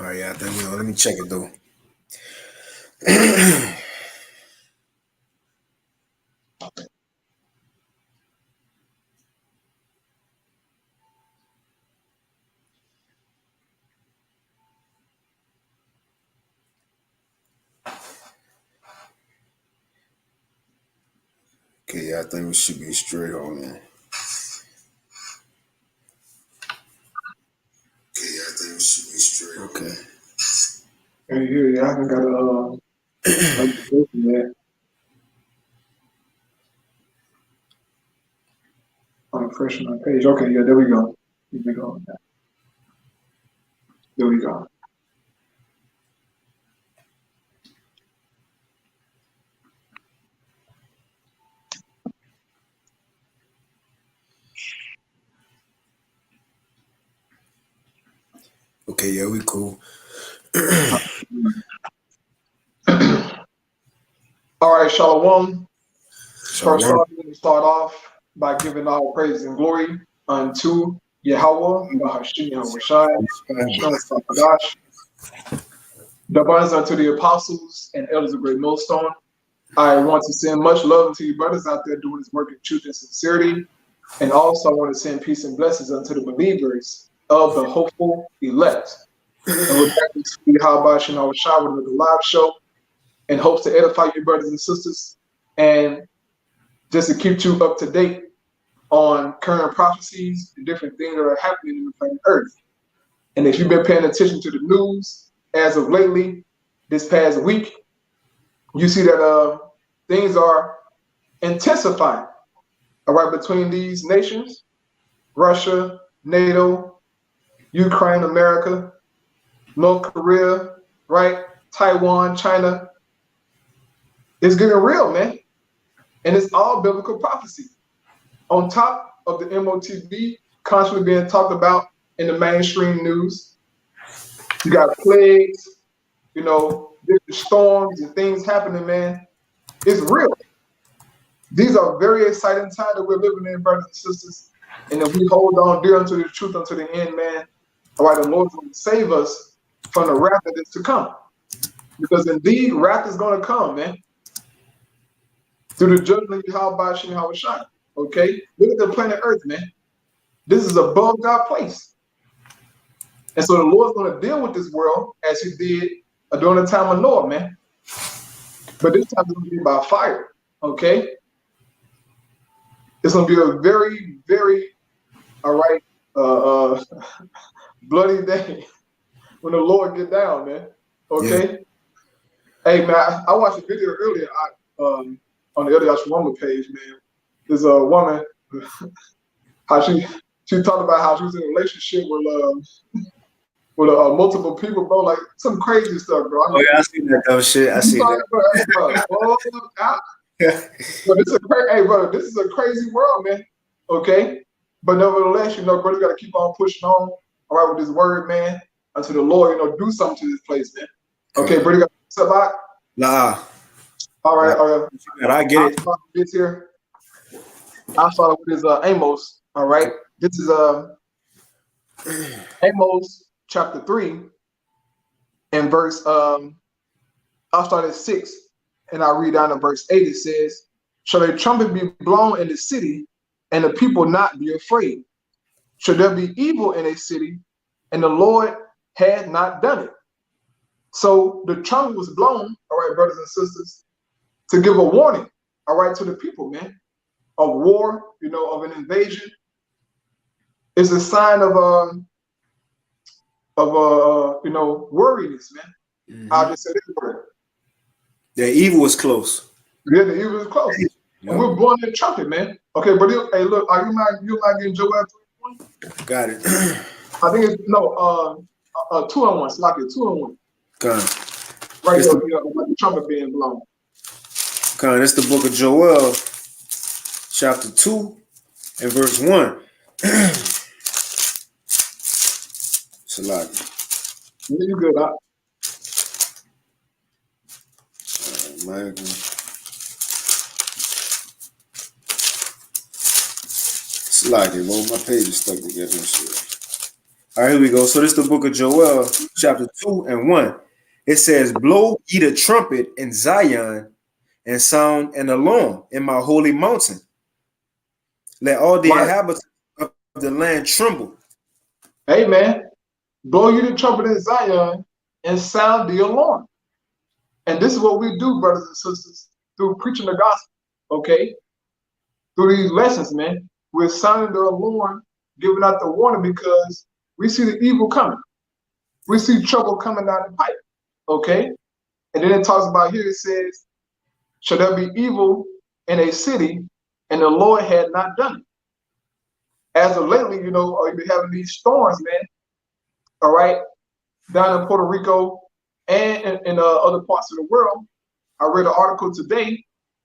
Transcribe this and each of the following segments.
All right, yeah, I think let me check it though. Okay, yeah, I think we should be straight on, man. Okay, yeah, I think we should be straight. Okay. Yeah, I haven't got a yet. I'm refreshing my page. Okay, yeah, there we go. Here we go. There we go. Okay, yeah, we cool. All right, Shalom. First Shalom. off, we're going to start off by giving all praise and glory unto Yahweh, Bahashim Yahushai, the brothers unto the apostles and elders of Great Millstone. I want to send much love to you brothers out there doing this work in truth and sincerity. And also I want to send peace and blessings unto the believers of the hopeful elect. And with that, we see how about Yahushai with the live show and hopes to edify you brothers and sisters and just to keep you up to date on current prophecies and different things that are happening in the planet Earth. And if you've been paying attention to the news as of lately, this past week, you see that things are intensifying, all right, between these nations, Russia, NATO, Ukraine, America, North Korea, right, Taiwan, China. It's getting real, man. And it's all biblical prophecy. On top of the MOTB constantly being talked about in the mainstream news, you got plagues, different storms and things happening, man. It's real. These are very exciting times that we're living in, brothers and sisters. And if we hold on dear unto the truth unto the end, man, all right, the Lord's going to save us from the wrath that is to come. Because indeed, wrath is going to come, man. Through the judgment of Yahweh Shem Yahushua. Okay? Look at the planet Earth, man. This is above God's place. And so the Lord's going to deal with this world as he did during the time of Noah, man. But this time it's going to be by fire. Okay? It's going to be a very, very, all right, bloody day when the Lord get down, man. Okay? Yeah. Hey, man, I watched a video earlier on the Elder Yashwama page, man. There's a woman, how she talked about how she was in a relationship with multiple people, bro, like some crazy stuff, bro. Oh yeah, I seen that dumb shit. I seen that. But this is a crazy world, man. Okay, but nevertheless, brother, got to keep on pushing on, all right, with this word, man, until the Lord, do something to this place, man. Okay, brother, got Sabak? Nah. All right. I get it. This here. I'll start with this Amos. All right. This is Amos chapter 3 and verse I'll start at 6 and I'll read down to verse 8. It says, "Shall a trumpet be blown in the city, and the people not be afraid? Should there be evil in a city, and the Lord had not done it?" So the trumpet was blown, all right, brothers and sisters, to give a warning, all right, to the people, man, of war, of an invasion. It's a sign of worriness, man. Mm-hmm. I'll just say this word. The evil is close. Yeah, the evil is close. Yep. And we're blowing that trumpet, man. Okay, but hey, look, are you not getting Joel 3-1? Got it. I think it's 2-1. Slap it, 2-1. Right here, the trumpet being blown. It's the book of Joel, chapter 2 and verse 1. Salaki. You good, huh? Salaki, well, my page is stuck together and shit. All right, here we go. So this is the book of Joel, chapter 2 and 1. It says, blow ye the trumpet in Zion and sound an alarm in my holy mountain. Let all the Right. inhabitants of the land tremble. Amen. Blow you the trumpet in Zion and sound the alarm. And this is what we do, brothers and sisters, through preaching the gospel, okay? Through these lessons, man. We're sounding the alarm, giving out the warning because we see the evil coming. We see trouble coming down the pipe, okay? And then it talks about here, it says, shall there be evil in a city and the Lord had not done it? As of lately, you know, you've been having these storms, man, all right, down in Puerto Rico and in other parts of the world. I read an article today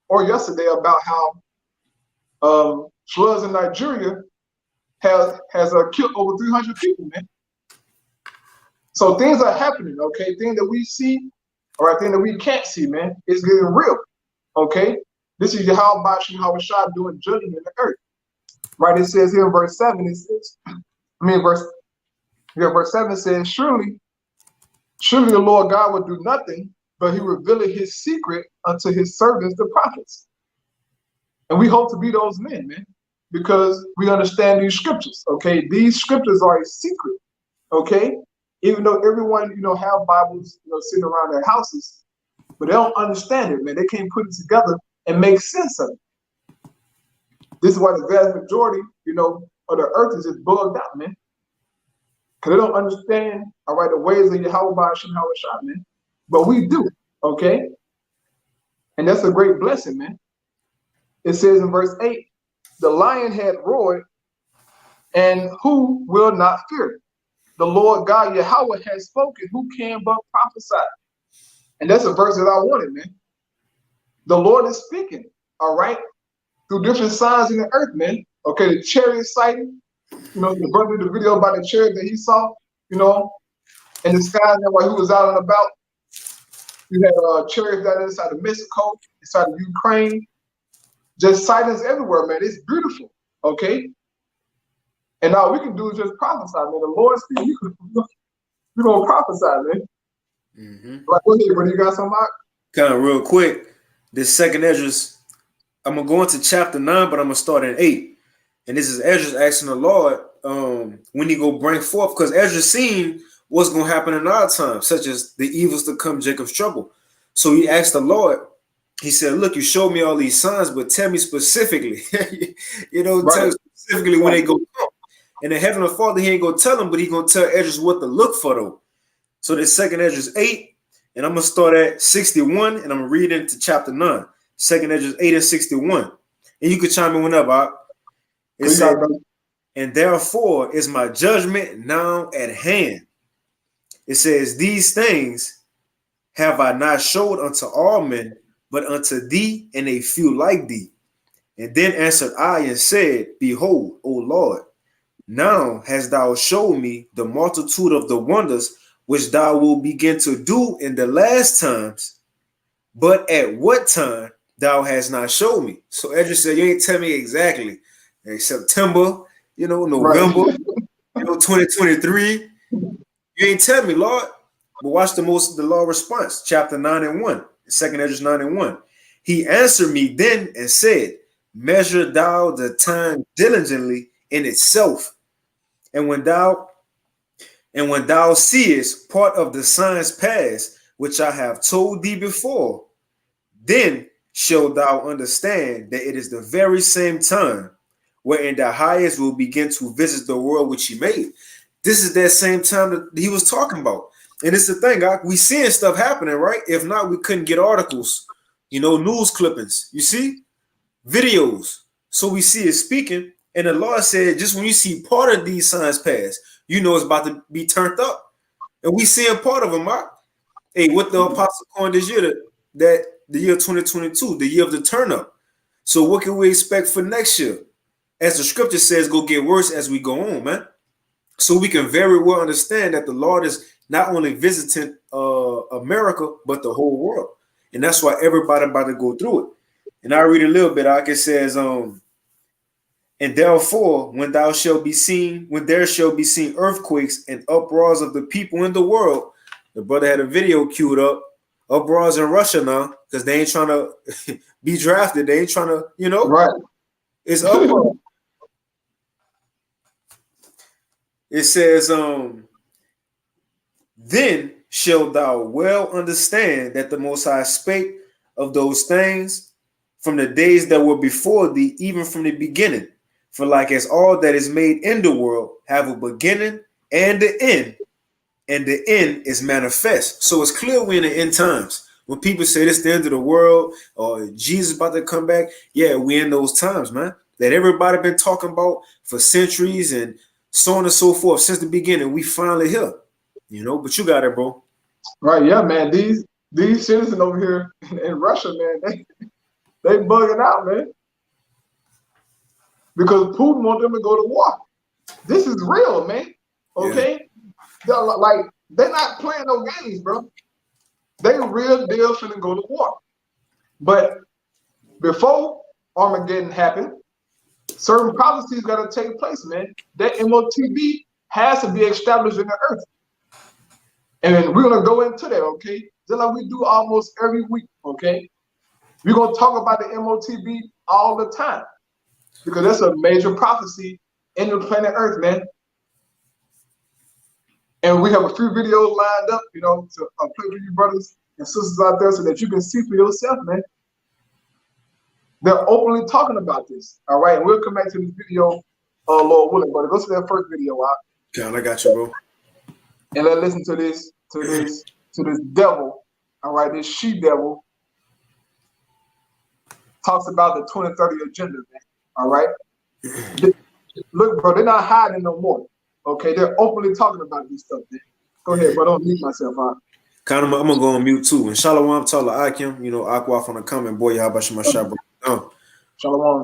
or yesterday about how floods in Nigeria has killed over 300 people, man. So things are happening, okay? Things that we see, all right, things that we can't see, man. It's getting real, okay? This is Yahweh Bashim Hawashah doing judging in the earth, right? It says here in verse 7, it says, verse 7 says, surely the Lord God will do nothing, but he revealed his secret unto his servants, the prophets. And we hope to be those men, man, because we understand these scriptures, okay? These scriptures are a secret, okay? Even though everyone, you know, have Bibles, you know, sitting around their houses, but they don't understand it, man. They can't put it together and make sense of it. This is why the vast majority, you know, of the earth is just bugged out, man. Because they don't understand, all right, the ways of Yahweh Ba'ashim Hawashah, man. But we do, okay? And that's a great blessing, man. It says in verse 8, the lion had roared, and who will not fear? The Lord God Yahweh has spoken, who can but prophesy? And that's a verse that I wanted, man. The Lord is speaking, all right, through different signs in the earth, man. Okay, the chariot sighting, you know, the brother did the video about the chariot that he saw, you know, in the sky, and while he was out and about. You had chariots down inside of Mexico, inside of Ukraine, just sightings everywhere, man. It's beautiful, okay? And all we can do is just prophesy, man. The Lord speaks, you gonna prophesy, man. Like, what do you got some, Mark? Kind of real quick, this second Esdras, I'm going to go into chapter 9, but I'm going to start at 8. And this is Esdras asking the Lord when he go bring forth, because Esdras seen what's going to happen in our time, such as the evils to come, Jacob's trouble. So he asked the Lord, he said, look, you showed me all these signs, but tell me specifically, you know, right. Tell me specifically when they go come. And the Heavenly Father, he ain't going to tell him, but he going to tell Esdras what to look for, though. So this second Esdras 8, and I'm going to start at 61, and I'm going to read into chapter 9. Second Esdras 8 and 61. And you can chime in whenever. It said, and therefore is my judgment now at hand. It says, these things have I not showed unto all men, but unto thee and a few like thee. And then answered I and said, behold, O Lord, now hast thou showed me the multitude of the wonders which thou wilt begin to do in the last times, but at what time thou hast not showed me. So Esdras said, you ain't tell me exactly. In September, you know, November, right. You know, 2023. You ain't tell me, Lord. But watch the Lord response, chapter 9 and 1, second Esdras 9 and 1. He answered me then and said, measure thou the time diligently in itself. And when thou seest part of the signs past, which I have told thee before, then shalt thou understand that it is the very same time wherein the highest will begin to visit the world which he made. This is that same time that he was talking about. And it's the thing, we seeing stuff happening, right? If not, we couldn't get articles, you know, news clippings, you see, videos. So we see it speaking. And the Lord said, just when you see part of these signs pass, you know it's about to be turned up. And we seeing part of them, Mark. Hey, what the apostle coined this year, that the year 2022, the year of the turn up. So what can we expect for next year? As the scripture says, go get worse as we go on, man. So we can very well understand that the Lord is not only visiting America, but the whole world. And that's why everybody about to go through it. And I read a little bit, like it says, And therefore, when there shall be seen earthquakes and uproars of the people in the world, the brother had a video queued up, uproars in Russia now, because they ain't trying to be drafted. They ain't trying to, Right. it's uproar. It says, then shalt thou well understand that the Most High spake of those things from the days that were before thee, even from the beginning. For like as all that is made in the world have a beginning and the end, and the end is manifest. So it's clear we're in the end times. When people say this is the end of the world or Jesus about to come back, yeah, we're in those times, man. That everybody been talking about for centuries and so on and so forth since the beginning. We finally here, but you got it, bro. Right, yeah, man. These citizens over here in Russia, man, they bugging out, man. Because Putin wants them to go to war. This is real, man. Okay? Yeah. They're not playing no games, bro. They real deal finna go to war. But before Armageddon happened, certain policies gotta take place, man. That MOTB has to be established in the earth. And we're gonna go into that, okay? Just like we do almost every week, okay? We're gonna talk about the MOTB all the time. Because that's a major prophecy in the planet Earth, man. And we have a few videos lined up, to play for you brothers and sisters out there so that you can see for yourself, man. They're openly talking about this, all right? And we'll come back to this video, Lord willing, brother. Go to that first video, all right? Yeah, I got you, bro. And let's listen to this devil, all right? This she devil talks about the 2030 agenda, man. All right. Look, bro, they're not hiding no more. Okay, they're openly talking about this stuff, man. Go ahead, bro. Don't mute myself, huh? I'm gonna go on mute too. And Shalom Tala Akim, Aqua from the comment, boy, how about you, my shot, bro? Shalom,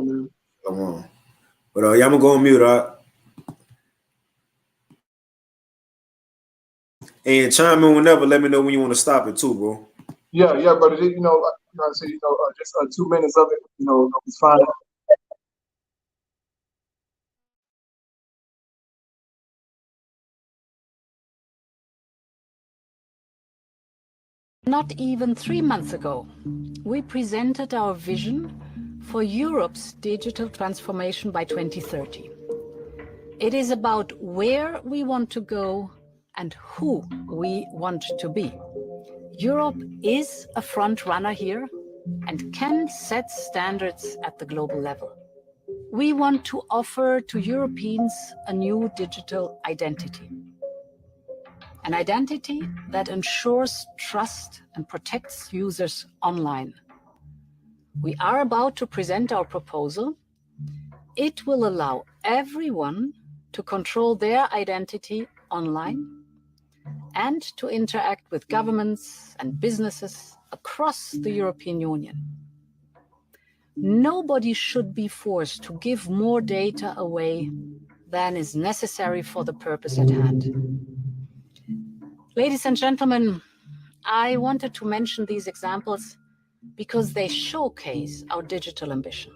man. Shalom. But yeah, I'm gonna go on mute, all right? And chime in whenever. Let me know when you want to stop it too, bro. Yeah, brother. I say, just 2 minutes of it, it's fine. Not even 3 months ago, we presented our vision for Europe's digital transformation by 2030. It is about where we want to go and who we want to be. Europe is a front runner here and can set standards at the global level. We want to offer to Europeans a new digital identity. An identity that ensures trust and protects users online. We are about to present our proposal. It will allow everyone to control their identity online and to interact with governments and businesses across the European Union. Nobody should be forced to give more data away than is necessary for the purpose at hand. Ladies and gentlemen, I wanted to mention these examples because they showcase our digital ambition.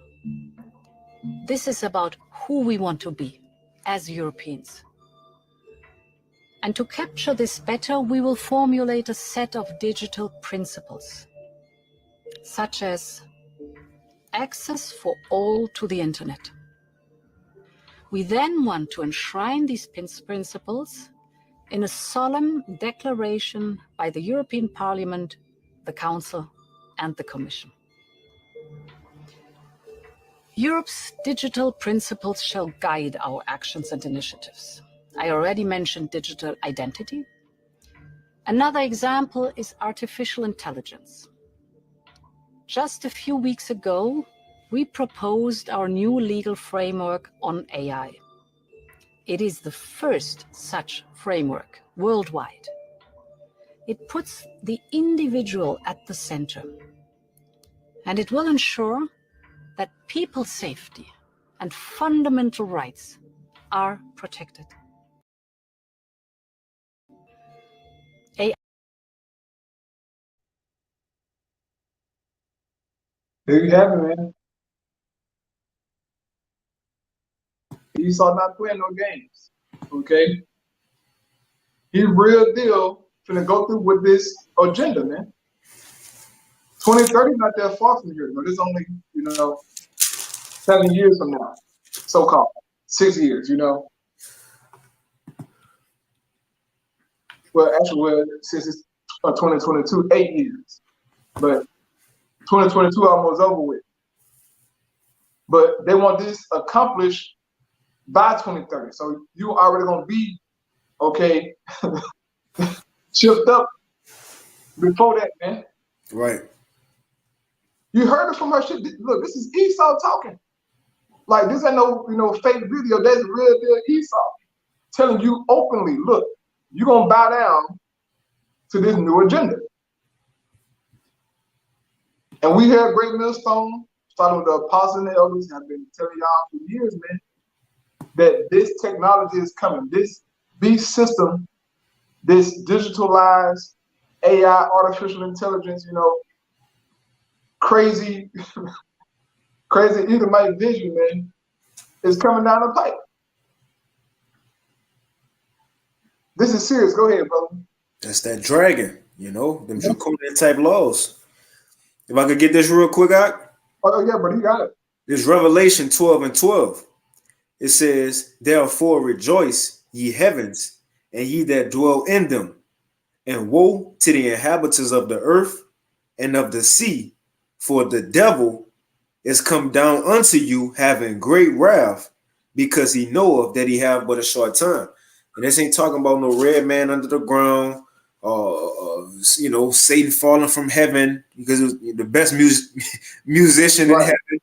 This is about who we want to be as Europeans. And to capture this better, we will formulate a set of digital principles, such as access for all to the internet. We then want to enshrine these principles in a solemn declaration by the European Parliament, the Council, and the Commission. Europe's digital principles shall guide our actions and initiatives. I already mentioned digital identity. Another example is artificial intelligence. Just a few weeks ago, we proposed our new legal framework on AI. It is the first such framework worldwide. It puts the individual at the center, and it will ensure that people's safety and fundamental rights are protected. There you have it, man. Esau not playing no games. Okay? He real deal finna go through with this agenda, man. 2030 not that far from here, but it's only, 7 years from now, so-called. 6 years, Well, actually, since it's 2022, 8 years. But 2022 almost over with. But they want this accomplished by 2030. So you already gonna be, okay, shipped up before that, man. Right. You heard it from her shit. Look, this is Esau talking. Like, this ain't no, fake video. That's real deal Esau telling you openly, look, you're gonna bow down to this new agenda. And we here at Great Millstone, starting with the apostles and the elders, have been telling y'all for years, man, that this technology is coming. This beast system, this digitalized AI, artificial intelligence, crazy, crazy Edomite vision, man, is coming down the pipe. This is serious. Go ahead, brother. That's that dragon, them draconian type laws. If I could get this real quick out. Oh, yeah, but you got it. This Revelation 12:12. It says, therefore rejoice, ye heavens, and ye that dwell in them. And woe to the inhabitants of the earth and of the sea, for the devil is come down unto you, having great wrath, because he knoweth that he have but a short time. And this ain't talking about no red man under the ground, Satan falling from heaven because it was the best musician in heaven.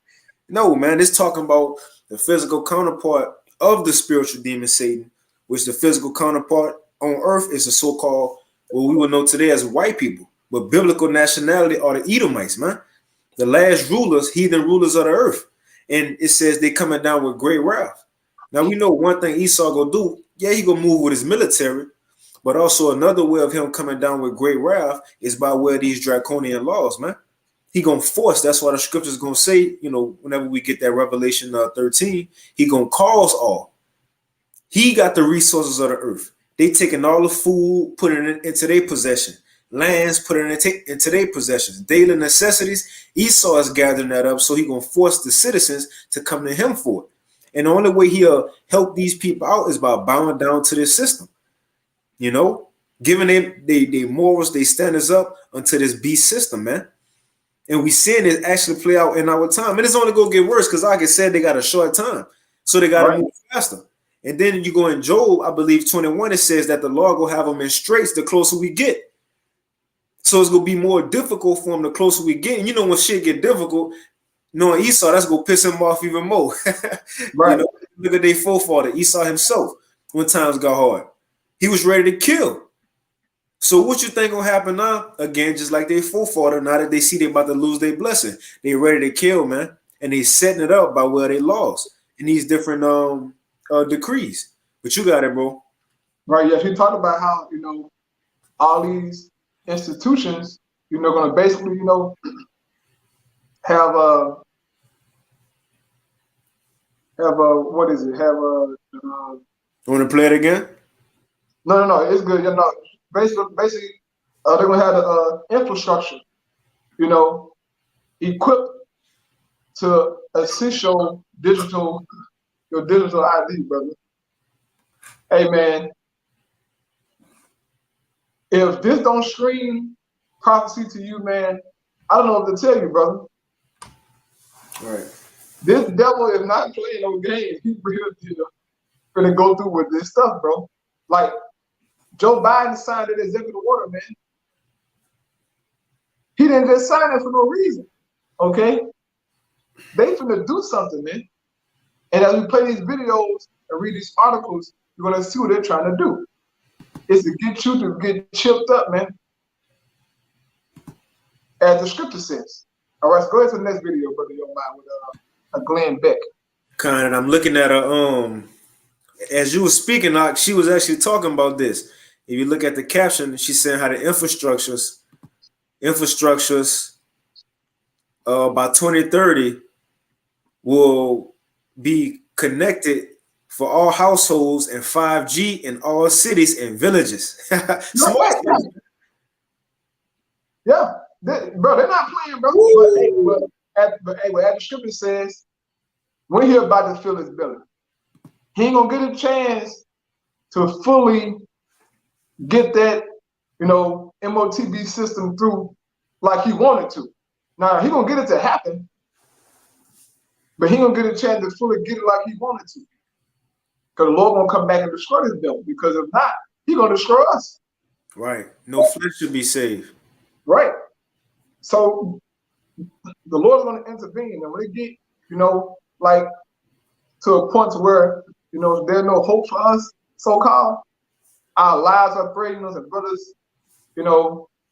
No, man, it's talking about the physical counterpart of the spiritual demon Satan, which the physical counterpart on earth is the so-called, what we would know today as white people. But biblical nationality are the Edomites, man. The last rulers, heathen rulers of the earth. And it says they coming down with great wrath. Now we know one thing Esau gonna do. Yeah, he gonna move with his military, but also another way of him coming down with great wrath is by way of these draconian laws, man. He gonna force. That's why the scriptures gonna say, whenever we get that Revelation 13, he gonna cause all. He got the resources of the earth. They taking all the food, putting it into their possession. Lands, putting it into their possessions. Daily necessities. Esau is gathering that up, so he gonna force the citizens to come to him for it. And the only way he'll help these people out is by bowing down to this system. Giving them their morals, their standards up unto this beast system, man. And we seeing it actually play out in our time. And it's only going to get worse because, like I said, they got a short time. So they got to move faster. And then you go in Job, I believe 21, it says that the Lord will have them in straits the closer we get. So it's going to be more difficult for them the closer we get. And when shit get difficult, knowing Esau, that's going to piss him off even more. Right. Look at their forefather, Esau himself, when times got hard. He was ready to kill. So what you think gonna happen now? Again, just like their forefather, now that they see they about to lose their blessing, they ready to kill, man. And they setting it up by where they lost in these different decrees. But you got it, bro. Right, yes. You talked about how, all these institutions, gonna basically, have what is it? Want to play it again? No, it's good. Basically, they're gonna have the infrastructure, equipped to assist your digital ID, brother. Hey, man, if this don't scream prophecy to you, man, I don't know what to tell you, brother. Right. This devil is not playing no games. He's real deal gonna go through with this stuff, bro. Like, Joe Biden signed an executive order, man. He didn't just sign it for no reason, okay? They finna do something, man. And as we play these videos and read these articles, you're gonna see what they're trying to do. It's to get you to get chipped up, man. As the scripture says. All right, so go ahead to the next video, brother, your mind, with Glenn Beck. Kind of, I'm looking at her, as you were speaking, she was actually talking about this. If you look at the caption, she's saying how the infrastructures by 2030 will be connected for all households and 5G in all cities and villages. No, Smart. yeah. Bro, they're not playing, bro. But as the scripture says, when he about to fill his belly, he ain't gonna get a chance to fully get that, MOTB system through like he wanted to. Now he gonna get it to happen, but he gonna get a chance to fully get it like he wanted to. Because the Lord gonna come back and destroy his belly. Because if not, he gonna destroy us. Right. No flesh should be saved. Right. So the Lord is gonna intervene, and when it get, like to a point to where there's no hope for us, so-called, our lives are threatened, us and brothers,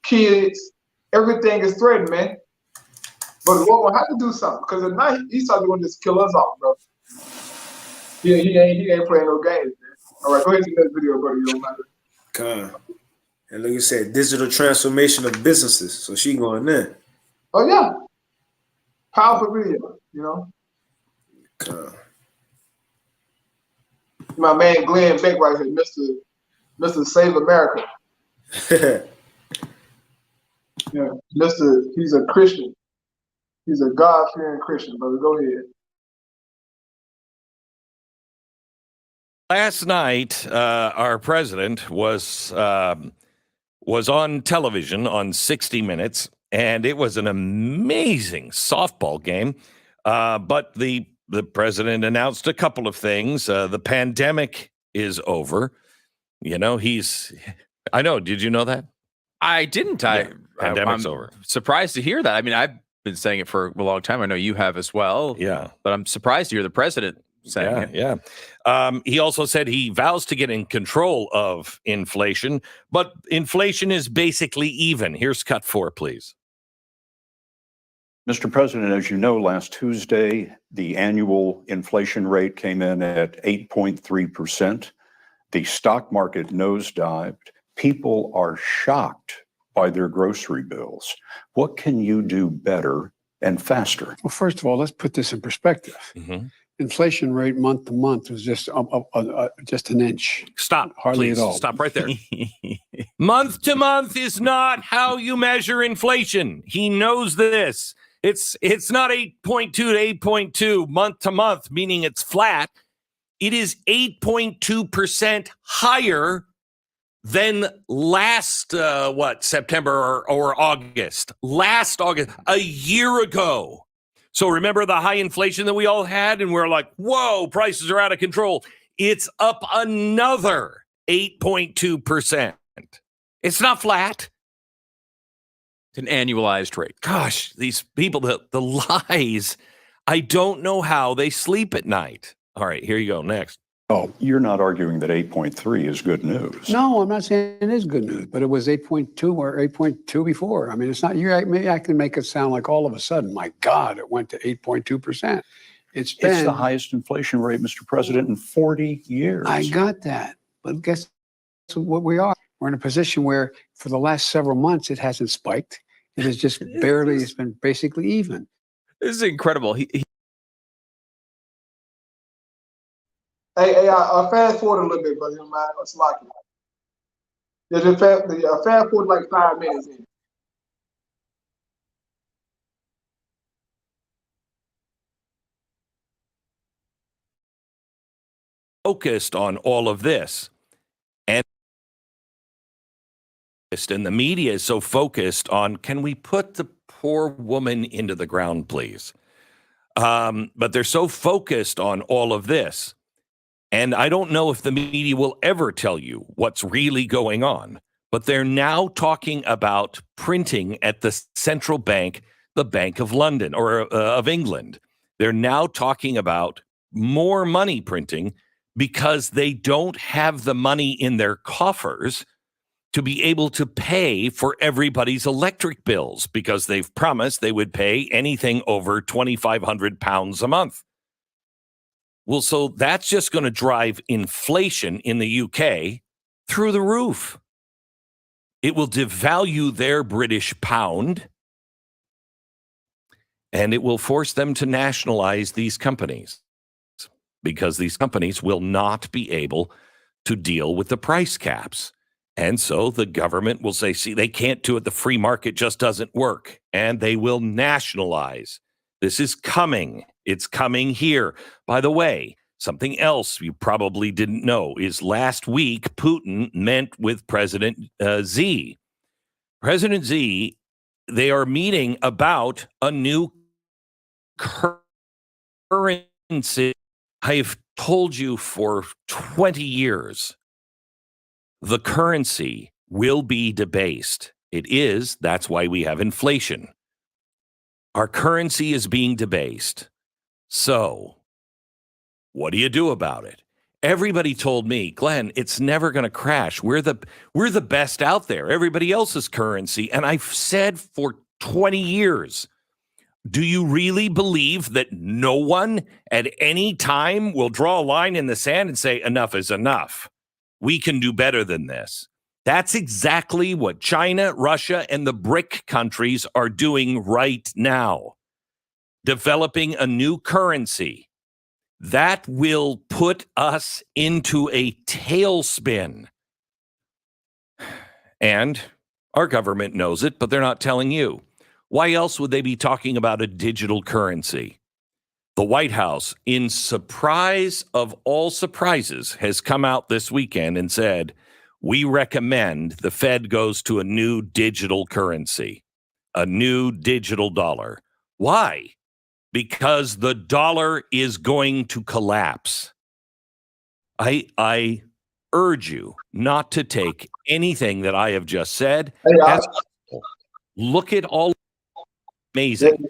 kids, everything is threatened, man. But the Lord gonna have to do something, because if not, he's probably gonna just kill us off, bro. Yeah, he ain't playing no games, man. All right, go ahead to the next video, brother. You don't mind. And like you said, digital transformation of businesses. So she going there. Oh yeah, powerful video. My man Glenn Beck right here, Mr. Save America. Yeah, he's a Christian. He's a God-fearing Christian, brother. Go ahead. Last night, our president was on television on 60 Minutes, and it was an amazing softball game. But the president announced a couple of things. The pandemic is over. I know. Did you know that? I didn't. Pandemic's I'm over. surprised to hear that. I mean, I've been saying it for a long time. I know you have as well. Yeah. But I'm surprised to hear the president saying it. Yeah. He also said he vows to get in control of inflation, but inflation is basically even. Here's cut 4, please. Mr. President, as you know, last Tuesday, the annual inflation rate came in at 8.3%. The stock market nosedived. People are shocked by their grocery bills. What can you do better and faster? Well, first of all, let's put this in perspective. Mm-hmm. Inflation rate month to month was just an inch. Stop, hardly please. at all. Stop right there. Month to month is not how you measure inflation. He knows this. It's not 8.2 to 8.2 month to month, meaning it's flat. It is 8.2% higher than last, September or August. Last August, a year ago. So remember the high inflation that we all had, and we're like, whoa, prices are out of control. It's up another 8.2%. It's not flat. It's an annualized rate. Gosh, these people, the lies. I don't know how they sleep at night. All right, here you go. Next. Oh, you're not arguing that 8.3 is good news. No, I'm not saying it is good news, but it was 8.2 or 8.2 before. I mean, it's not, I can make it sound like all of a sudden, my God, it went to 8.2%. It's the highest inflation rate, Mr. President, in 40 years. I got that. But guess what we are? We're in a position where for the last several months, it hasn't spiked. It is just barely, it's been basically even. This is incredible. Hey, I fast forward a little bit, brother. It's like just fast forward like 5 minutes in. Focused on all of this, and the media is so focused on, can we put the poor woman into the ground, please? But they're so focused on all of this. And I don't know if the media will ever tell you what's really going on, but they're now talking about printing at the central bank, the Bank of London or of England. They're now talking about more money printing because they don't have the money in their coffers to be able to pay for everybody's electric bills, because they've promised they would pay anything over £2,500 a month. Well, so that's just going to drive inflation in the UK through the roof. It will devalue their British pound, and it will force them to nationalize these companies. because these companies will not be able to deal with the price caps. And so the government will say, see, they can't do it. The free market just doesn't work. And they will nationalize. This is coming. It's coming here. By the way, something else you probably didn't know is last week, Putin met with President Xi. President Xi, they are meeting about a new currency. I've told you for 20 years, the currency will be debased. It is. That's why we have inflation. Our currency is being debased. So what do you do about it? Everybody told me, Glenn, it's never going to crash. We're the best out there. Everybody else's currency. And I've said for 20 years, do you really believe that no one at any time will draw a line in the sand and say, enough is enough? We can do better than this. That's exactly what China, Russia, and the BRIC countries are doing right now. Developing a new currency that will put us into a tailspin. And our government knows it, but they're not telling you. Why else would they be talking about a digital currency? The White House, in surprise of all surprises, has come out this weekend and said, we recommend the Fed goes to a new digital currency, a new digital dollar. Why? Because the dollar is going to collapse. I urge you not to take anything that I have just said. Hey, Look at all amazing.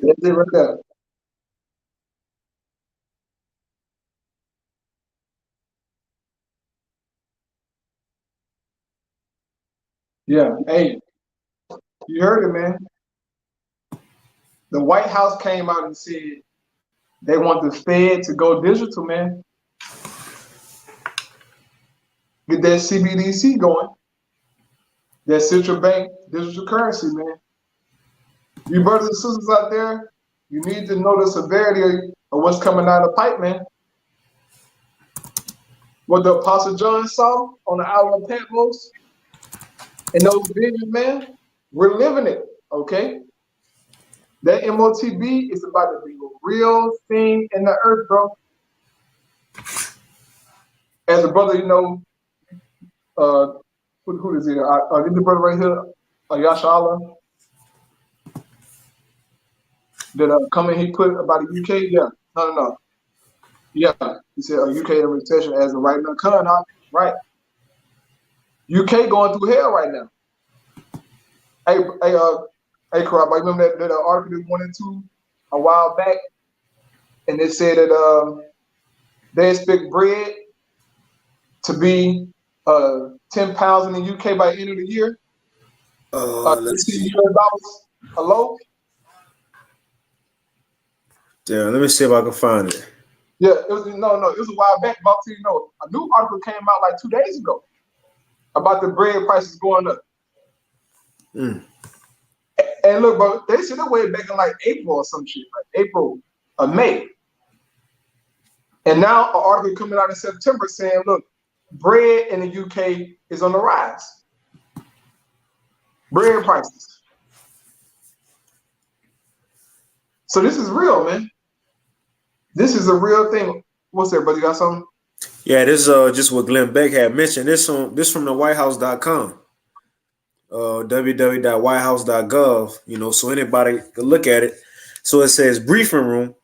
Yeah. Hey, you heard it, man. The White House came out and said they want the Fed to go digital, man. Get that CBDC going. That central bank digital currency, man. You brothers and sisters out there, you need to know the severity of what's coming out of the pipe, man. What the Apostle John saw on the island of Patmos and those visions, man, we're living it, okay? That MOTB is about to be a real thing in the earth, bro. As a brother, you know, who is it? Get the brother right here, Yasha Allah. That comment he put about the UK, yeah, no. Yeah, he said UK in recession as of right now. Right. UK going through hell right now. Hey, Karab, I remember that article that went into a while back, and they said that they expect bread to be 10 pounds in the UK by the end of the year. Let's see. $15 a loaf. Yeah, let me see if I can find it. Yeah, it was it was a while back, but you know, a new article came out like 2 days ago about the bread prices going up. And look, bro, they said that way back in like April or some shit, like April or May. And now an article coming out in September saying, look, bread in the UK is on the rise. Bread prices. So this is real, man. This is a real thing. What's that, brother? You got something? Yeah, this is just what Glenn Beck had mentioned. This from the whitehouse.com. www.whitehouse.gov, you know, so anybody can look at it. So it says briefing room.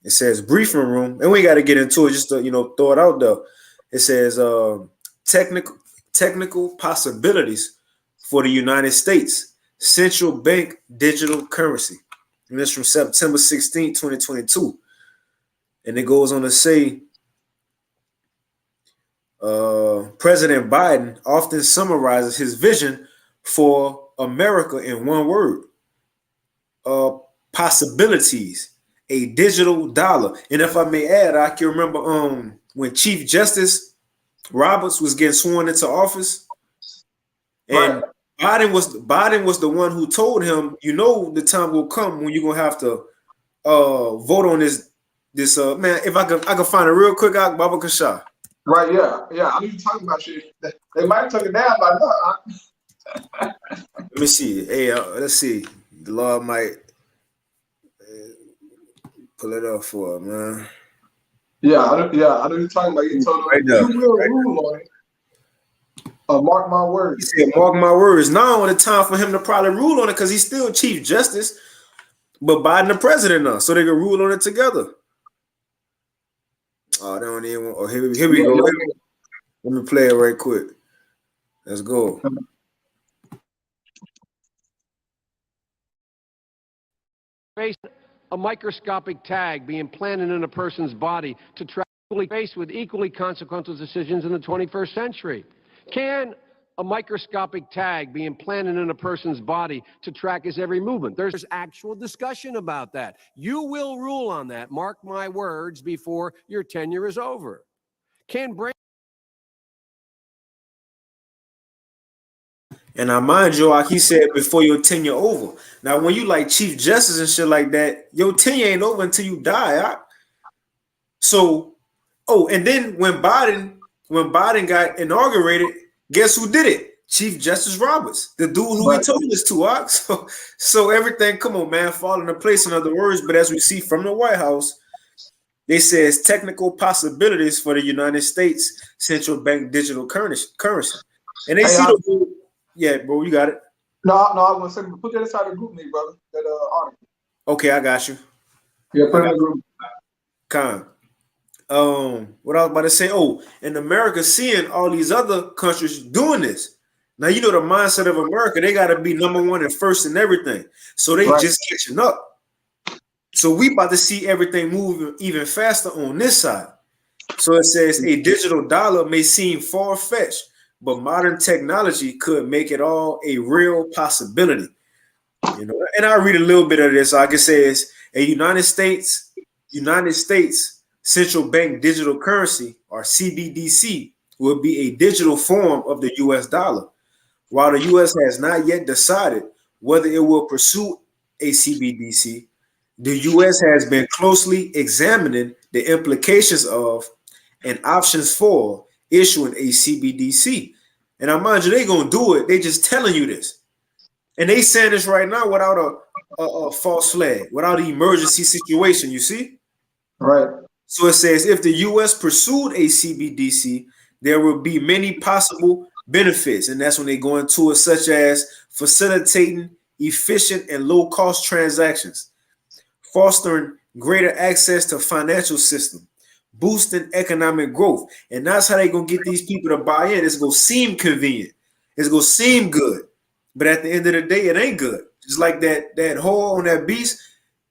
It says briefing room, and we got to get into it just to, you know, throw it out there. It says technical possibilities for the United States central bank digital currency. And this from September 16, 2022. And it goes on to say, President Biden often summarizes his vision for America in one word: possibilities, a digital dollar. And if I may add, I can remember when Chief Justice Roberts was getting sworn into office, and Biden was the one who told him, you know, the time will come when you're gonna have to vote on this this man, if I could find it real quick, Baba Kasha. Right, yeah. I knew you talking about shit. They might have took it down by now. Let me see. Hey, let's see. The Lord might pull it up for him, man. Yeah, I know you're talking about. You told him you will rule on it. Mark my words. He said, "Mark my words." Now on the time for him to probably rule on it because he's still Chief Justice, but Biden the president now, so they can rule on it together. Oh, they don't even. Oh, here we go. Let me play it right quick. Let's go. A microscopic tag be implanted in a person's body to track faced with equally consequential decisions in the 21st century. Can a microscopic tag be implanted in a person's body to track his every movement? There's actual discussion about that. You will rule on that, mark my words, before your tenure is over. Can brain... And I mind you, like he said, before your tenure over. Now, when you like Chief Justice and shit like that, your tenure ain't over until you die. Right? So, and then when Biden got inaugurated, guess who did it? Chief Justice Roberts, the dude who he told us to. Right? So everything, come on, man, fall into place. In other words, but as we see from the White House, they says technical possibilities for the United States central bank digital currency, and they see the. Yeah, bro, you got it. No, I was going to say, put that inside the group, me, brother. That article. Okay, I got you. Yeah, put it in the group. What I was about to say, in America, seeing all these other countries doing this. Now, you know the mindset of America, they got to be number one and first in everything. So they just catching up. So we about to see everything move even faster on this side. So it says a digital dollar may seem far-fetched, but modern technology could make it all a real possibility. You know, and I'll read a little bit of this. Like it says, a United States central bank digital currency, or CBDC, will be a digital form of the US dollar. While the US has not yet decided whether it will pursue a CBDC, the US has been closely examining the implications of and options for issuing a CBDC. And I mind you, they gonna do it. They just telling you this. And they saying this right now without a false flag, without an emergency situation, you see? Right. So it says, if the US pursued a CBDC, there will be many possible benefits. And that's when they go into it, such as facilitating efficient and low-cost transactions, fostering greater access to financial system, boosting economic growth. And that's how they're going to get these people to buy in. It's going to seem convenient. It's going to seem good. But at the end of the day, it ain't good. Just like that whore on that beast,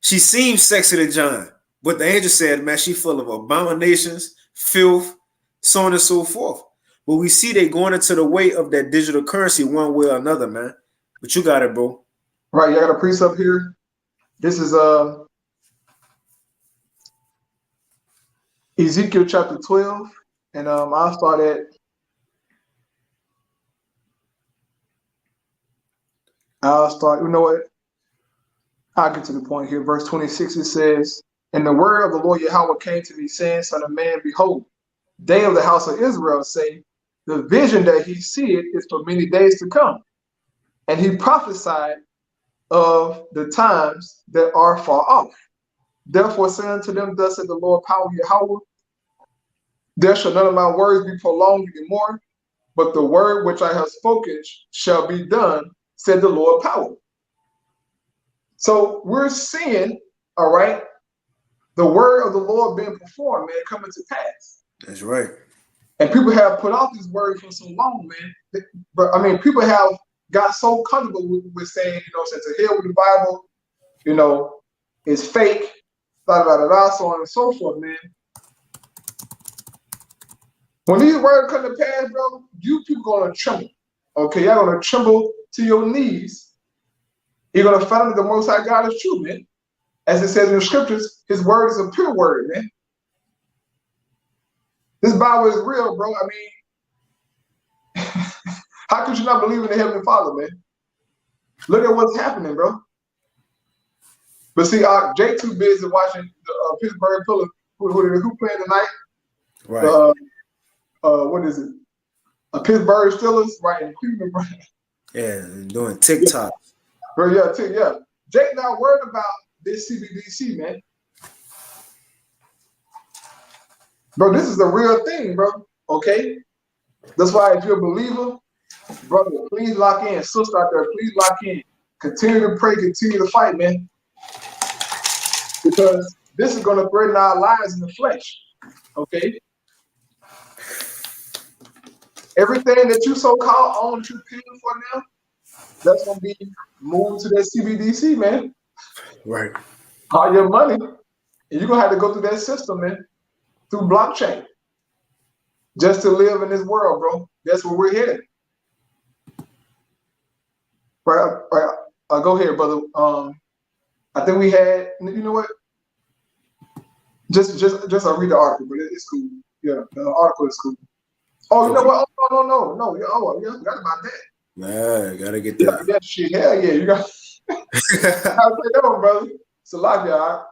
she seems sexy to John. But the angel said, man, she full of abominations, filth, so on and so forth. But we see they going into the way of that digital currency one way or another, man. But you got it, bro. Right, you got a precept here. This is Ezekiel chapter 12, and I'll start at you know what? I'll get to the point here. Verse 26, it says, and the word of the Lord Yahweh came to me, saying, son of man, behold, they of the house of Israel say, the vision that he seeth is for many days to come. And he prophesied of the times that are far off. Therefore say unto them, thus said the Lord power Yahweh, there shall none of my words be prolonged anymore, but the word which I have spoken shall be done, said the Lord power. So we're seeing, all right, the word of the Lord being performed, man, coming to pass. That's right. And people have put off this word for so long, man. But I mean, people have got so comfortable with saying, you know, since to hell with the Bible, you know, it's fake, so on and so forth, man. When these words come to pass, bro, you people gonna tremble. Okay, y'all gonna tremble to your knees. You're gonna find that the Most High God is true, man. As it says in the scriptures, his word is a pure word, man. This Bible is real, bro. I mean, how could you not believe in the Heavenly Father, man? Look at what's happening, bro. But see, Jay too busy watching the Pittsburgh who playing tonight? Right. What is it? Pittsburgh Steelers, right, in Cleveland, right? Yeah, and doing TikTok. Bro, yeah. Jake not worried about this CBDC, man. Bro, this is the real thing, bro. Okay? That's why if you're a believer, brother, please lock in. Sister out there, please lock in. Continue to pray, continue to fight, man. Because this is going to threaten our lives in the flesh. Okay? Everything that you so-called own that you're paying for now, that's going to be moved to that CBDC, man. Right. All your money. And you're going to have to go through that system, man. Through blockchain. Just to live in this world, bro. That's where we're headed. Right. Go ahead, brother. I think we had, you know what? Just I'll read the article, but it's cool. Yeah, the article is cool. Oh, you know what? Oh, no. Oh, yeah, I forgot about that. Nah, gotta get that. Yeah, shit. Hell yeah, you got to take that one, brother. It's a lot, y'all.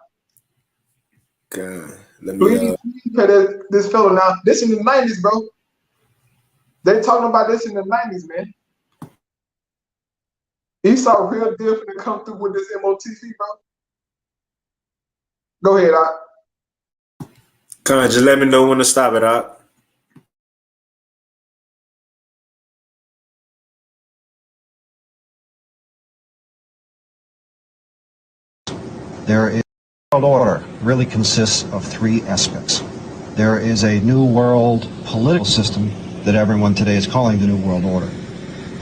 God, let me. Please pay this fellow now. This in the 90s, bro. They talking about this in the 90s, man. He saw real deal finna come through with this MOTC, bro. Go ahead, Doc. Come on, just let me know when to stop it, Doc. There is a world order really consists of three aspects. There is a new world political system that everyone today is calling the New World Order.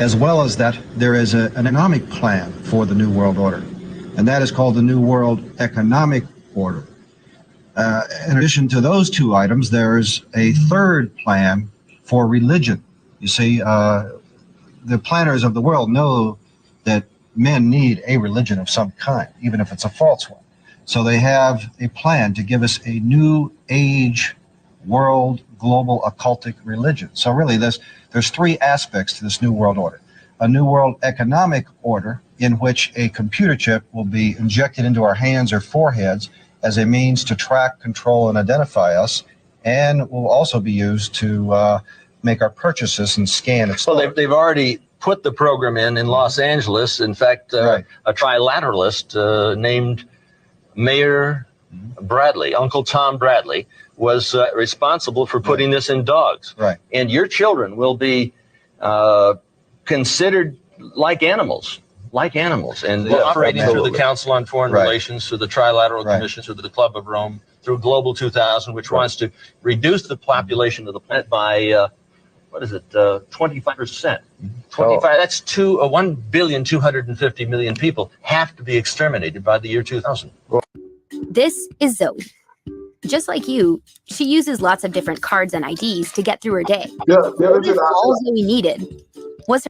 As well as that, there is an economic plan for the New World Order, and that is called the New World Economic Order. In addition to those two items, there's a third plan for religion. You see, the planners of the world know that men need a religion of some kind, even if it's a false one. So they have a plan to give us a new age world global occultic religion. So really there's three aspects to this new world order. A new world economic order in which a computer chip will be injected into our hands or foreheads as a means to track, control, and identify us, and will also be used to make our purchases and scan and store. Well, they've already put the program in Los Angeles. In fact, Right. A trilateralist named Mayor Bradley, Uncle Tom Bradley, was responsible for putting this in dogs. Right. And your children will be considered like animals, and operating through the absolutely. Council on Foreign Right. Relations, through the Trilateral Right. Commission, through the Club of Rome, through Global 2000, which wants to reduce the population of the planet by 25%. 25. That's 1,250,000,000 people have to be exterminated by the year 2000. This is Zoe. Just like you, she uses lots of different cards and IDs to get through her day. Yeah, What if all Zoe needed was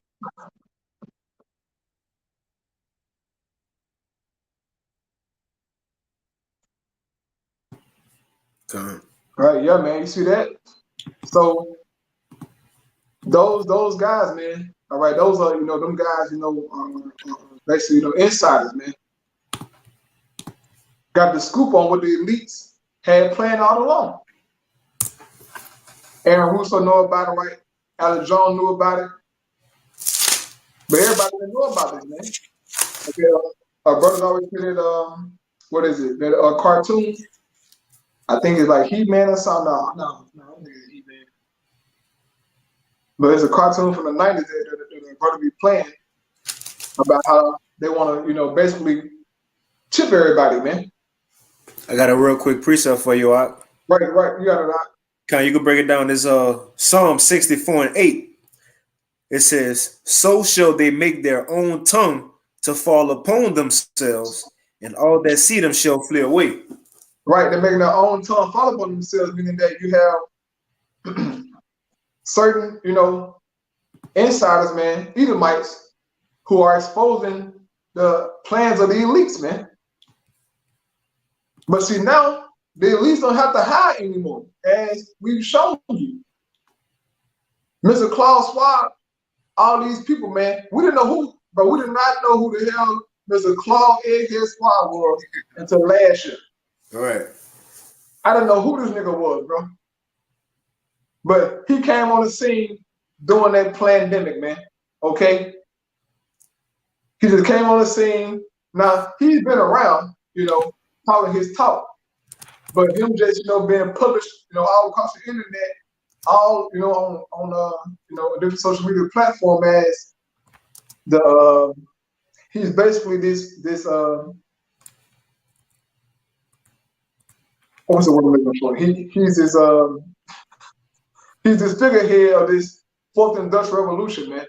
Come. Right, yeah, man. You see that? So those guys, man. All right, those are them guys. Basically insiders, man. Got the scoop on what the elites had planned all along. Aaron Russo know about it, right? Alex Jones knew about it, but everybody didn't know about this, man. Okay, our brothers always created what is it? That cartoon. I think it's like He-Man or something. No, it's He-Man. But it's a cartoon from the 90s that they're going to be playing about how they want to, basically chip everybody, man. I got a real quick precept for you, Doc. Right. You got it, Doc. You can break it down. There's Psalm 64:8. It says, "So shall they make their own tongue to fall upon themselves, and all that see them shall flee away." Right, they're making their own tongue fall upon themselves, meaning that you have certain, insiders, man, Edomites, who are exposing the plans of the elites, man. But see, now the elites don't have to hide anymore, as we've shown you. Mr. Klaus Schwab, all these people, man, we did not know who the hell Mr. Klaus Egghead Schwab was until last year. All right. I didn't know who this nigga was, bro. But he came on the scene during that pandemic, man. Okay? He just came on the scene. Now, he's been around, talking his talk. But him just, being published, all across the internet, all, on a different social media platform as he's basically this what's the word I'm looking for? He's this figurehead of this fourth industrial revolution, man.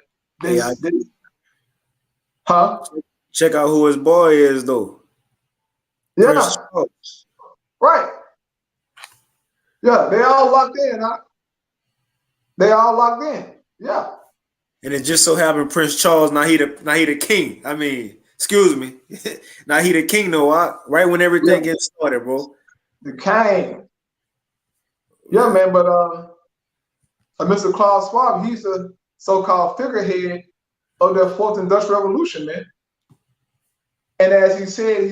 Check out who his boy is, though. Yeah. Right. Yeah, they all locked in, huh? They all locked in. Yeah. And it just so happened Prince Charles, now he the king. I mean, excuse me. Now he the king, though, right when everything gets started, bro. The king. Yeah, man, but Mr. Klaus Schwab, he's a so-called figurehead of the fourth industrial revolution, man. And as he said,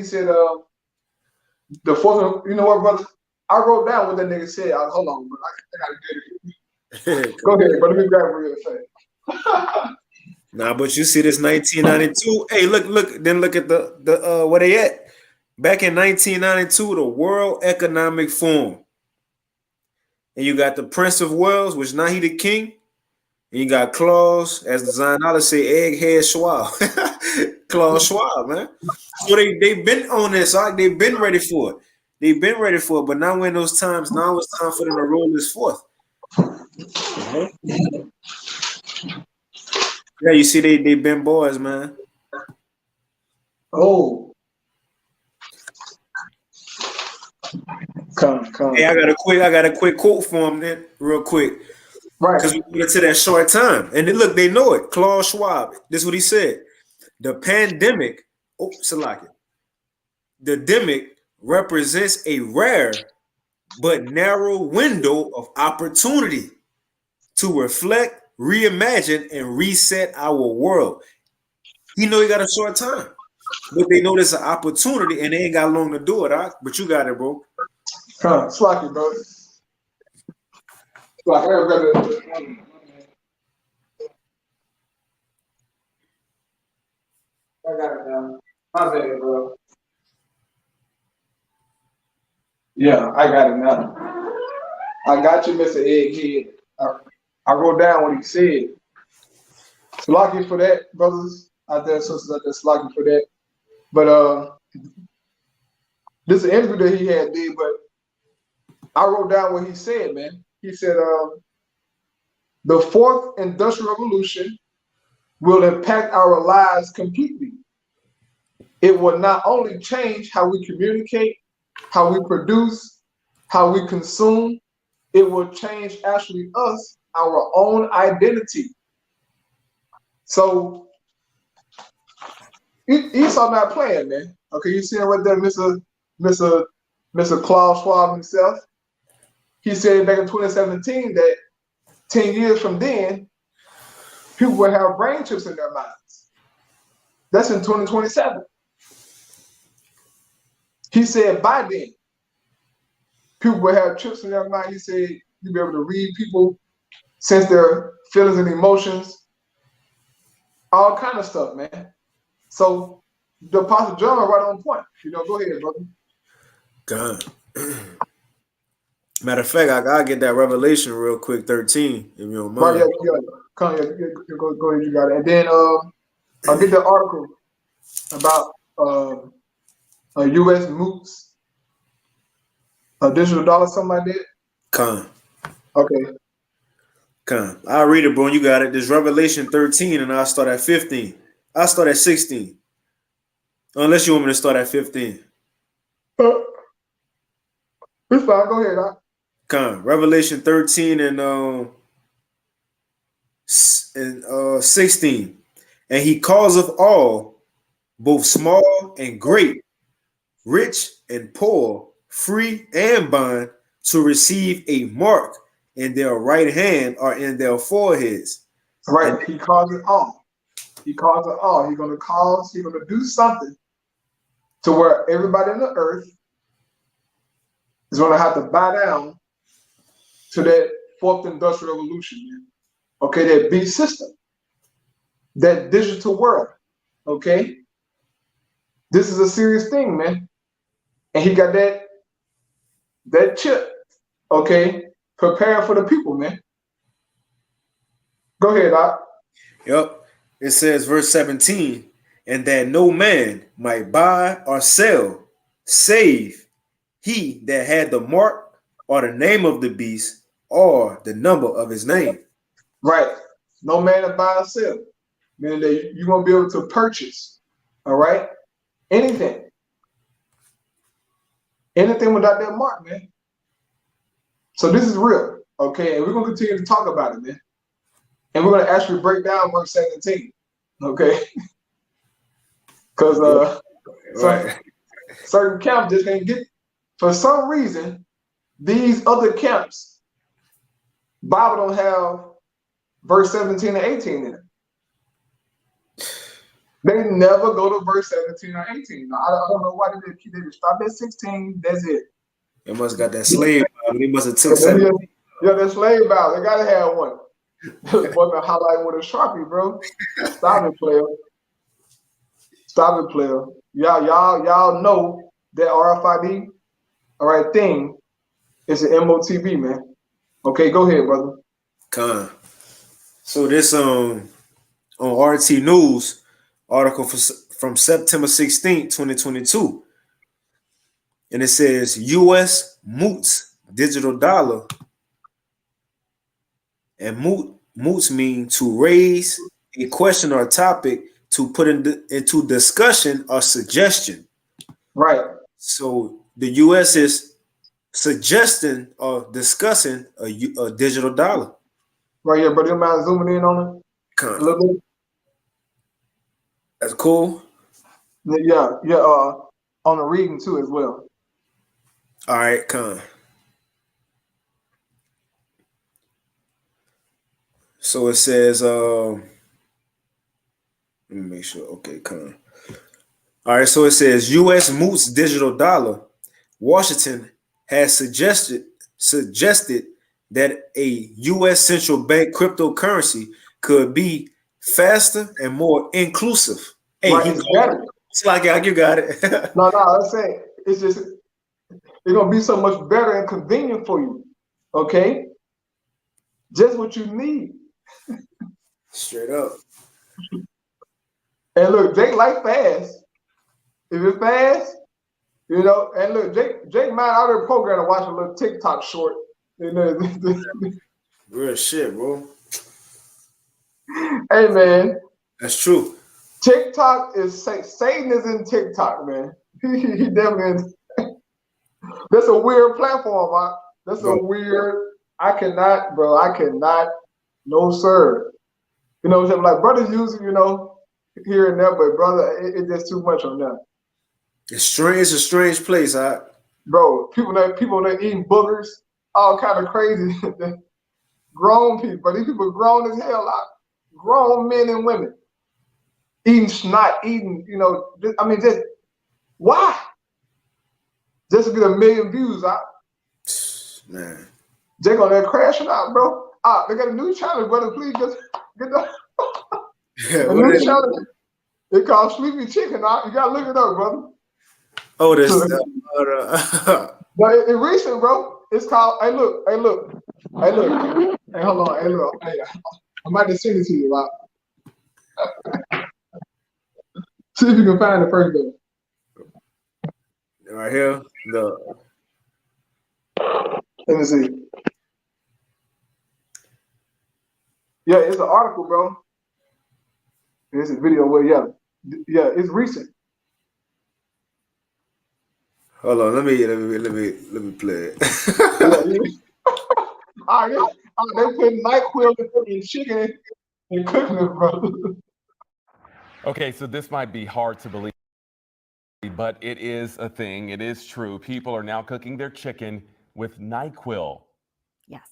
the fourth, you know what, brother? I wrote down what that nigga said. Hold on, but I gotta get it. Go ahead, but let me grab it real fast. Nah, but you see this 1992. Hey, look, then look at the where they at. Back in 1992, the World Economic Forum. And you got the Prince of Wales, which now he the king. And you got Klaus, as the Zionologists say, Egghead Schwab. Klaus Schwab, man. So they've been on this, they've been ready for it. They've been ready for it, but now when those times, now it's time for them to roll this forth. Yeah, you see, they been boys, man. Oh. Come. Hey, I got a quick quote for him then, real quick. Right. Because we went into that short time. And then look, they know it. Klaus Schwab. This is what he said. The pandemic, the demic represents a rare but narrow window of opportunity to reflect, reimagine, and reset our world. He know he got a short time, but they know there's an opportunity and they ain't got long to do it. But you got it, bro. Slack it, bro. Slack it. I got it now. My bad, bro. Yeah, I got it now. I got you, Mr. Egghead. I wrote down what he said. Slack you for that, brothers out there, sisters out there. Slack you for that. But this is an interview that he had did, but I wrote down what he said, man. He said, the fourth industrial revolution will impact our lives completely. It will not only change how we communicate, how we produce, how we consume, it will change actually us, our own identity. So Esau not playing, man. Okay, you see him right there, Mr. Klaus Schwab himself. He said back in 2017 that 10 years from then, people will have brain chips in their minds. That's in 2027. He said by then, people will have chips in their mind. He said you'll be able to read people, sense their feelings and emotions, all kind of stuff, man. So the Apostle John right on point. Go ahead, brother. God. Matter of fact, I gotta get that Revelation real quick, 13, if you don't mind. Right, yeah. Come here, go ahead, you got it. And then I'll get the article about U.S. moots, a digital dollar, something like that. Come. Okay. Come. I'll read it, bro. You got it. There's Revelation 13, and I'll start at 15. I'll start at 16. Unless you want me to start at 15. It's fine. Go ahead, Come. Revelation 13 and 16. And he causeth all, both small and great, rich and poor, free and bond, to receive a mark in their right hand or in their foreheads. Right. And he calls it all. He calls it all. He's gonna do something to where everybody on the earth is going to have to bow down to that fourth industrial revolution, man. Okay, that beast system, that digital world. Okay, this is a serious thing, man. And he got that chip, okay, prepared for the people, man. Go ahead, Doc. Yep. It says, verse 17, and that no man might buy or sell, save he that had the mark or the name of the beast or the number of his name. Right. No man to buy or sell. Meaning that you're going to be able to purchase, all right, anything. Anything without that mark, man. So this is real, okay? And we're going to continue to talk about it, man. And we're going to actually break down verse 17, okay? Because certain camps just can't get, for some reason, these other camps, Bible don't have verse 17 and 18 in it. They never go to verse 17 or 18. Now, I don't know why they just stop at 16. That's it. They must have got that slave Bible. They must have took 17. Yeah, that slave Bible. They gotta have one. Boy, been highlighting with a Sharpie, bro. Stop it, player. Stop it, player. Y'all know that RFID, all right, thing is an MOTB, man. Okay, go ahead, brother. Con. So this on RT News article from September 16, 2022. And it says US moots digital dollar. And moots mean to raise a question or a topic to put into discussion or suggestion. Right. So the US is suggesting or discussing a digital dollar. Right here, but you mind zooming in on it? Con. A little bit? That's cool. Yeah, on the reading too as well. All right, con. So it says, let me make sure. Okay, con. All right, so it says U.S. moots digital dollar. Washington has suggested that a U.S. central bank cryptocurrency could be faster and more inclusive. Hey, right, it's better. It's like you got it. No, let's say it's just it's gonna be so much better and convenient for you. Okay, just what you need. Straight up. And look, Jake like fast. If it's fast, you know. And look, Jake might out of the program to watch a little TikTok short. You know, real shit, bro. Hey man, that's true. TikTok is Satan is in TikTok, man. He definitely is. That's a weird platform, man. That's a weird. I cannot. No, sir. You know what I'm saying? Like brothers use it, you know, here and there, but brother, it's just too much on them. It's strange. It's a strange place, bro. People that eating boogers, all kind of crazy. Grown people, but these people grown as hell. Grown men and women eating snot, you know. I mean, just why? Just to get 1 million views, man. They on there crashing out, bro. They got a new challenge, brother. Please just get the a new challenge. It's called Sleepy Chicken. You gotta look it up, brother. Oh, this. But it's recent, bro. It's called. Hey, look. Hey, hold on. Hey, look. Hey, I might just send it to you, right? See if you can find it first, though. Right here. No. Let me see. Yeah, it's an article, bro. It's a video where, yeah, it's recent. Hold on, let me play it. They put NyQuil in chicken and cooking it, bro. Okay, so this might be hard to believe, but it is a thing. It is true. People are now cooking their chicken with NyQuil. Yes.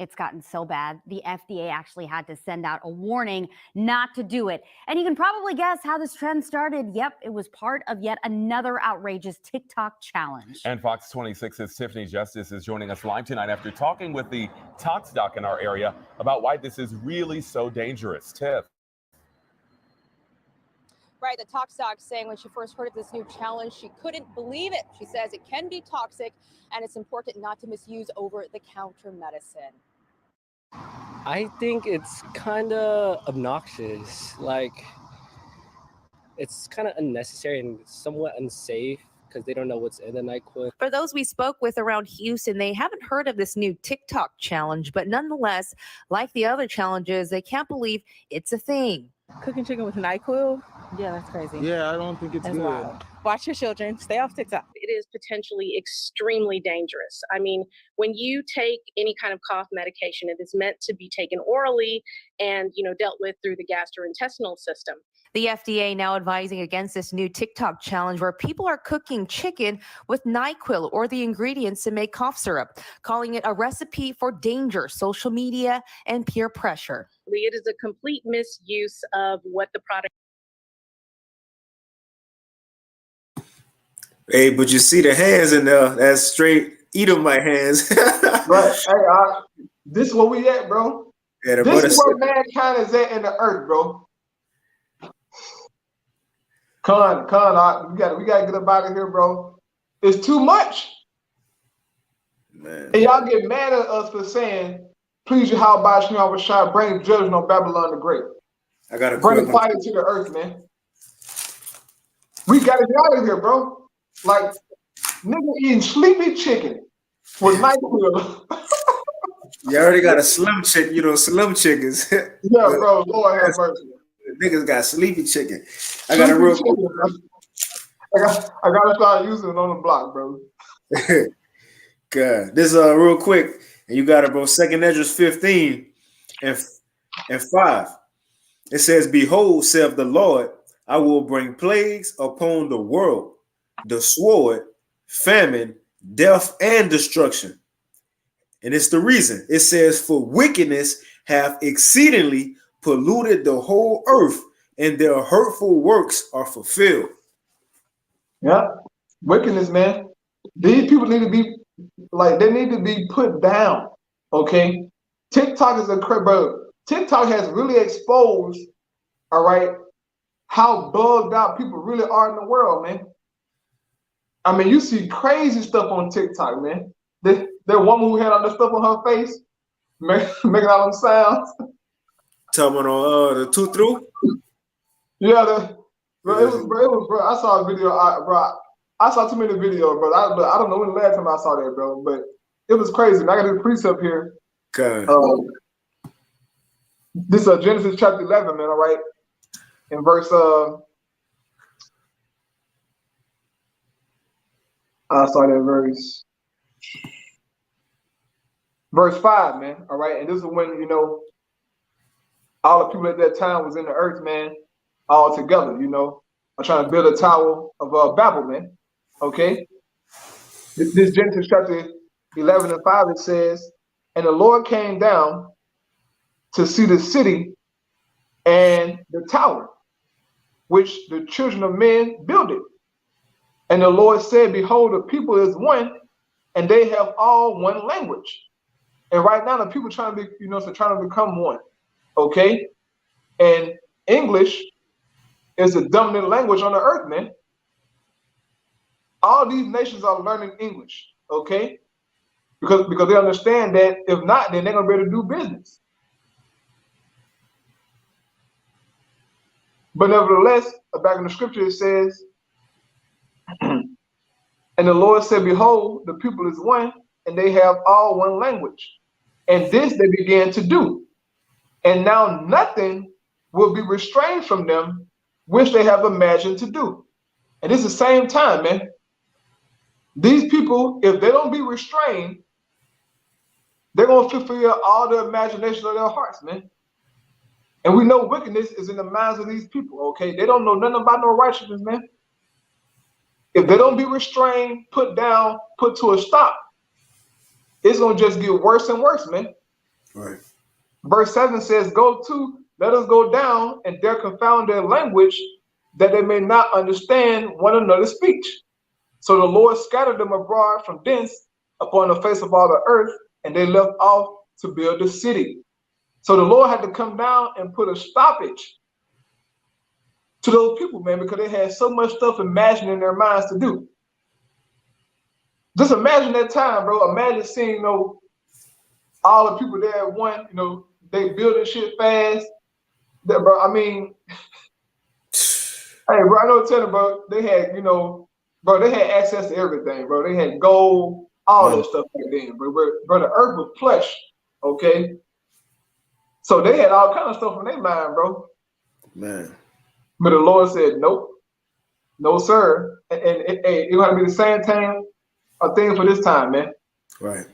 It's gotten so bad, the FDA actually had to send out a warning not to do it. And you can probably guess how this trend started. Yep, it was part of yet another outrageous TikTok challenge. And Fox 26's Tiffany Justice is joining us live tonight after talking with the Tox Doc in our area about why this is really so dangerous. Tiff. Right, the Tox Doc saying when she first heard of this new challenge, she couldn't believe it. She says it can be toxic and it's important not to misuse over-the-counter medicine. I think it's kind of obnoxious. Like, it's kind of unnecessary and somewhat unsafe because they don't know what's in the NyQuil. For those we spoke with around Houston, they haven't heard of this new TikTok challenge, but nonetheless, like the other challenges, they can't believe it's a thing. Cooking chicken with NyQuil? Yeah, that's crazy. Yeah, I don't think it's good. Wild. Watch your children. Stay off TikTok. It is potentially extremely dangerous. I mean, when you take any kind of cough medication, it is meant to be taken orally and, dealt with through the gastrointestinal system. The FDA now advising against this new TikTok challenge where people are cooking chicken with NyQuil or the ingredients to make cough syrup, calling it a recipe for danger, social media, and peer pressure. It is a complete misuse of what the product. Hey, but you see the hands in there? That's straight Edomite hands. Right. Hey, this is where we at, bro. Yeah, this is where mankind is at in the earth, bro. Con, we gotta get up out of here, bro. It's too much. Man. And y'all get mad at us for saying, please, Yahweh Shem Shai, bring judgment on Babylon the Great. I gotta bring the fire to the earth, man. We gotta get out of here, bro. Like, nigga eating sleepy chicken with NyQuil. You already got a slim chicken, slim chickens. Yeah, bro. Lord have mercy. Niggas got sleepy chicken. I got a real. I gotta start using it on the block, bro. God, this real quick, and you got it, bro. 2nd Esdras 15 and 5. It says, "Behold, saith the Lord, I will bring plagues upon the world, the sword, famine, death, and destruction." And it's the reason. It says, "For wickedness have exceedingly polluted the whole earth, and their hurtful works are fulfilled." Yeah, wickedness, man. These people need to be they need to be put down. Okay, TikTok is a crap, bro. TikTok has really exposed, all right, how bugged out people really are in the world, man. I mean, you see crazy stuff on TikTok, man. That woman who had all the stuff on her face, making all them sounds. Talking on the tooth through? Yeah, bro. I saw a video, I saw too many videos, bro. I don't know when the last time I saw that, bro, but it was crazy. I got this precept here. Okay. This is Genesis chapter 11, man. All right, in verse I saw that verse 5, man. All right, and this is when all the people at that time was in the earth, man, all together. I'm trying to build a tower of Babel, man. Okay, this Genesis chapter 11 and 5, it says, "And the Lord came down to see the city and the tower, which the children of men builded. And the Lord said, Behold, the people is one, and they have all one language." And right now, the people trying to be, trying to become one. Okay, and English is the dominant language on the earth, man. All these nations are learning English, okay? Because they understand that if not, then they're gonna be able to do business. But nevertheless, back in the scripture it says, "And the Lord said, Behold, the people is one, and they have all one language. And this they began to do. And now nothing will be restrained from them, which they have imagined to do." And it's the same time, man. These people, if they don't be restrained, they're going to fulfill all the imagination of their hearts, man. And we know wickedness is in the minds of these people, okay? They don't know nothing about no righteousness, man. If they don't be restrained, put down, put to a stop, it's going to just get worse and worse, man. Right. Verse 7 says, let us go down and there confound their language, that they may not understand one another's speech. So the Lord scattered them abroad from thence upon the face of all the earth, and they left off to build the city. So the Lord had to come down and put a stoppage to those people, man, because they had so much stuff imagined in their minds to do. Just imagine that time, bro. Imagine seeing, all the people there at one, they building shit fast. Bro, I mean, hey, bro, I know, tell you, bro, they had, bro, they had access to everything, bro. They had gold, all that stuff back then, bro. Bro, the earth was plush, okay? So they had all kind of stuff in their mind, bro. Man. But the Lord said, nope, no, sir. And it got to be the same time, a thing for this time, man. Right.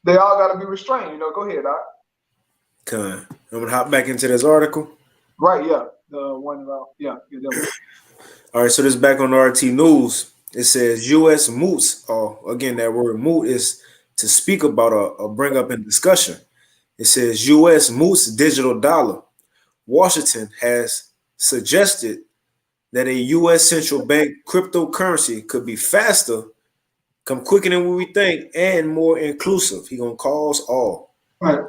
They all got to be restrained, Go ahead, Doc. I'm going to hop back into this article. Right, yeah. The one about, yeah. All right, so this back on RT News. It says U.S. moots, again, that word moot is to speak about or bring up in discussion. It says U.S. moots digital dollar. Washington has suggested that a U.S. central bank cryptocurrency could be faster, come quicker than what we think, and more inclusive. He gonna cause all. Right.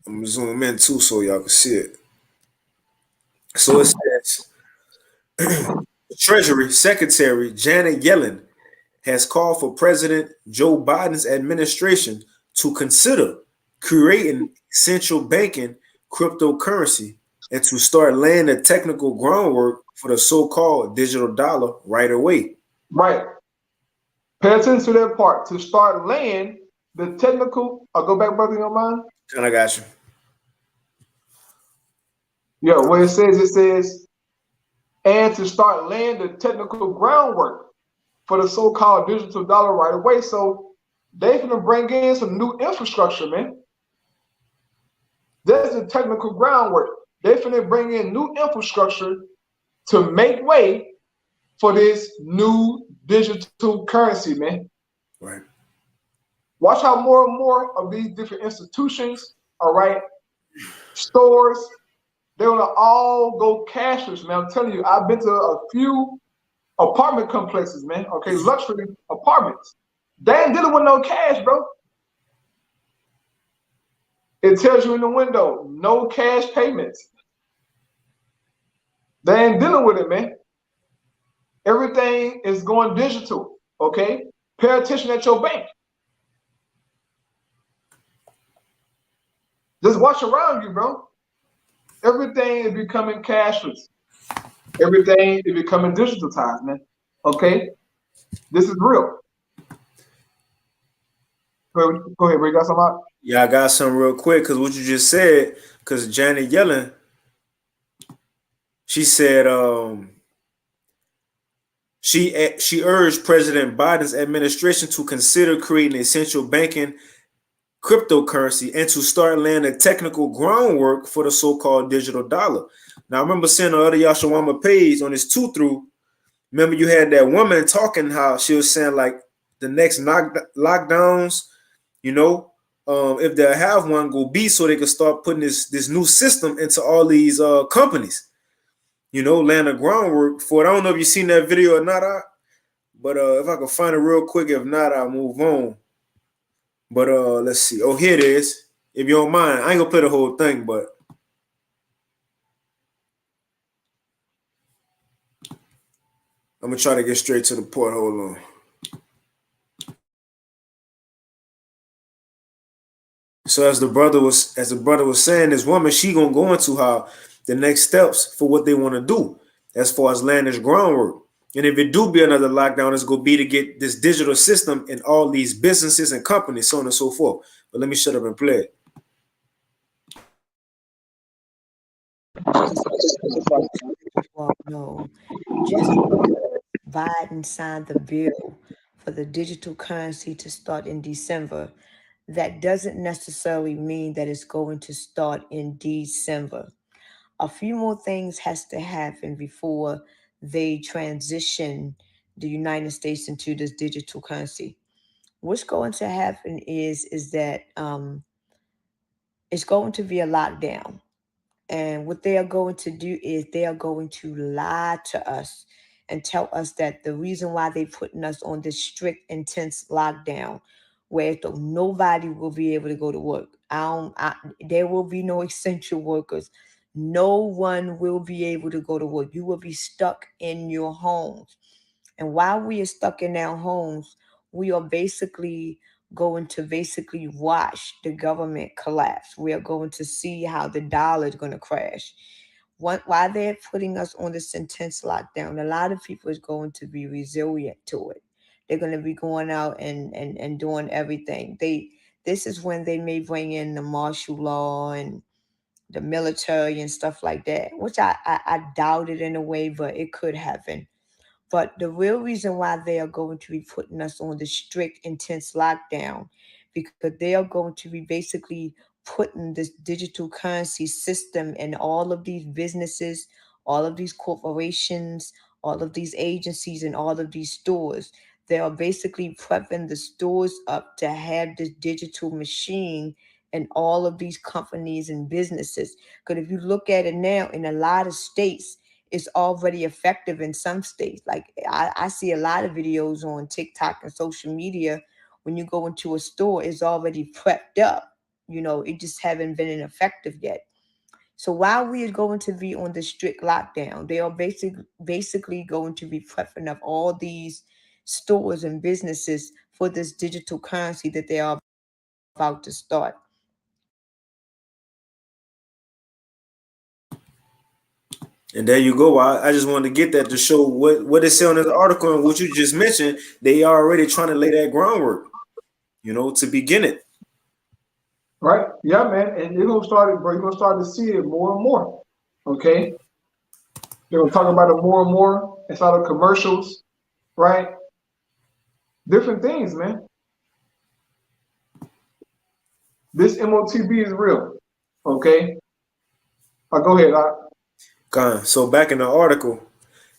I'm gonna zoom in too so y'all can see it. So it says Treasury Secretary Janet Yellen has called for President Joe Biden's administration to consider creating central banking cryptocurrency and to start laying the technical groundwork for the so-called digital dollar right away. Right. Pay attention to that part. To start laying the technical. I'll go back, brother, in your mind. And I got you. Yeah, what it says, and to start laying the technical groundwork for the so-called digital dollar right away. So they're going to bring in some new infrastructure, man. There's the technical groundwork. They're going to bring in new infrastructure to make way for this new digital currency, man. Right. Watch how more and more of these different institutions, all right, stores, they're going to all go cashless, man. I'm telling you, I've been to a few apartment complexes, man, okay, luxury apartments. They ain't dealing with no cash, bro. It tells you in the window, no cash payments. They ain't dealing with it, man. Everything is going digital, okay? Pay attention at your bank. Just watch around you, bro. Everything is becoming cashless. Everything is becoming digitalized, man. Okay? This is real. Go ahead, Ray. Got something out? Yeah, I got something real quick because what you just said, because Janet Yellen, she said she urged President Biden's administration to consider creating a central banking cryptocurrency and to start laying the technical groundwork for the so-called digital dollar. Now, I remember seeing the other Yashawama page on this 2-through. Remember, you had that woman talking how she was saying like the next lockdowns, if they have one, go be so they can start putting this new system into all these companies, laying the groundwork for it. I don't know if you've seen that video or not, but if I can find it real quick, if not, I'll move on. But let's see. Oh, here it is. If you don't mind, I ain't gonna play the whole thing, but I'm gonna try to get straight to the point. Hold on. So as the brother was saying, this woman, she gonna go into how the next steps for what they want to do as far as laying this groundwork. And if it do be another lockdown, it's gonna be to get this digital system in all these businesses and companies, so on and so forth. But let me shut up and play it. Well, no, just because Biden signed the bill for the digital currency to start in December, that doesn't necessarily mean that it's going to start in December. A few more things has to happen before they transition the United States into this digital currency. what's going to happen is that it's going to be a lockdown. And what they are going to do is they are going to lie to us and tell us that the reason why they're putting us on this strict, intense lockdown, where nobody will be able to go to work. There will be no essential workers. No one will be able to go to work. You will be stuck in your homes. And while we are stuck in our homes, we are basically going to watch the government collapse. We are going to see how the dollar is going to crash. While they're putting us on this intense lockdown, a lot of people is going to be resilient to it. They're going to be going out and doing everything. This is when they may bring in the martial law and the military and stuff like that, which I doubt it in a way, but it could happen. But the real reason why they are going to be putting us on the strict, intense lockdown, because they are going to be basically putting this digital currency system in all of these businesses, all of these corporations, all of these agencies, and all of these stores. They are basically prepping the stores up to have this digital machine in all of these companies and businesses. Because if you look at it now, in a lot of states, it's already effective in some states. Like I see a lot of videos on TikTok and social media. When you go into a store, it's already prepped up. It just haven't been effective yet. So while we are going to be on the strict lockdown, they are basically going to be prepping up all these stores and businesses for this digital currency that they are about to start. And there you go. I just wanted to get that to show what it said on this article and what you just mentioned. They are already trying to lay that groundwork, to begin it. Right? Yeah, man. And you're gonna start it, bro. You're gonna start to see it more and more. Okay. They're gonna talk about it more and more inside of commercials, right? Different things, man. This MOTB is real. Okay. Go ahead. So back in the article,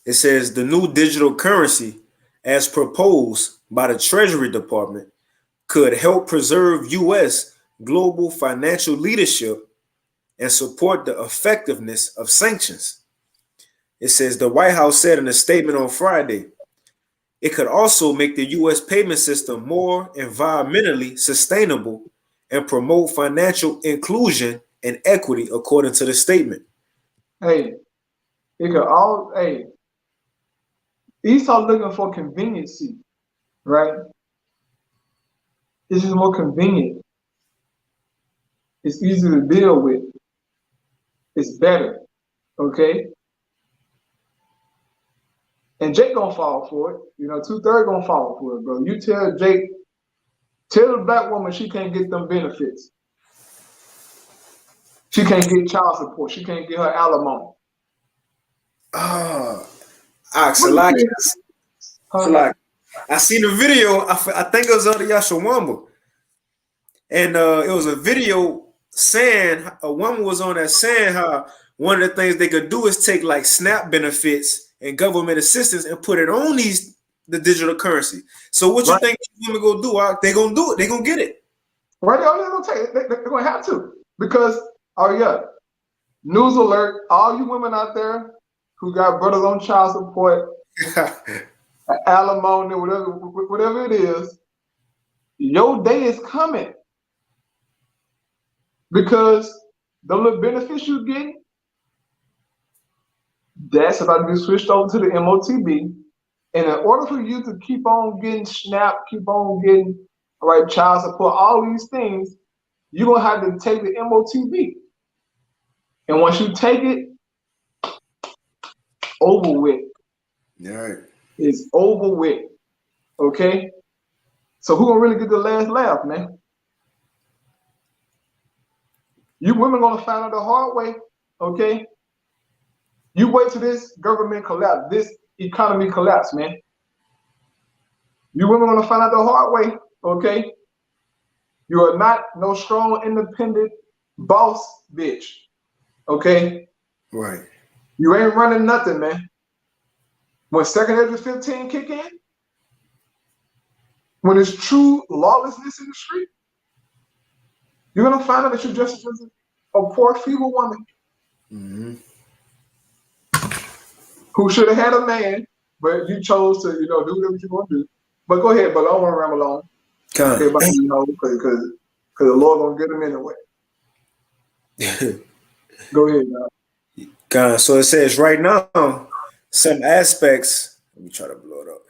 it says the new digital currency, as proposed by the Treasury Department, could help preserve U.S. global financial leadership and support the effectiveness of sanctions. It says the White House said in a statement on Friday, it could also make the U.S. payment system more environmentally sustainable and promote financial inclusion and equity, according to the statement. Hey, it could all. Hey, Esau looking for conveniency, right? It's just more convenient. It's easy to deal with. It's better, okay? And Jake gonna fall for it. 2/3 gonna fall for it, bro. You tell Jake, tell the black woman she can't get them benefits. She can't get child support. She can't get her alimony. I seen the video. I think it was on the Yashawamba. And it was a video saying, a woman was on there saying how one of the things they could do is take like SNAP benefits and government assistance and put it on the digital currency. So what you think women gonna do? They gonna do it. They gonna get it. Right? They're gonna take it. They're gonna have to, because news alert! All you women out there who got brothers on child support, alimony, whatever it is, your day is coming, because the little benefits you get, that's about to be switched over to the MOTB. And in order for you to keep on getting SNAP, keep on getting child support, all these things, you're gonna have to take the MOTB. And once you take it, over with. Right. It's over with. Okay? So who gonna really get the last laugh, man? You women gonna find out the hard way, okay? You wait till this government collapse, this economy collapse, man. You women gonna find out the hard way, okay? You are not no strong, independent boss bitch, okay? Right. You ain't running nothing, man. When Second Ezra 15 kick in, when there's true lawlessness in the street, you're gonna find out that you're just a poor, feeble woman who should have had a man, but you chose to, do whatever you want to do. But go ahead, but I don't want to ramble on. Okay, because the Lord gonna get him anyway. Go ahead, God. So it says right now, some aspects. Let me try to blow it up.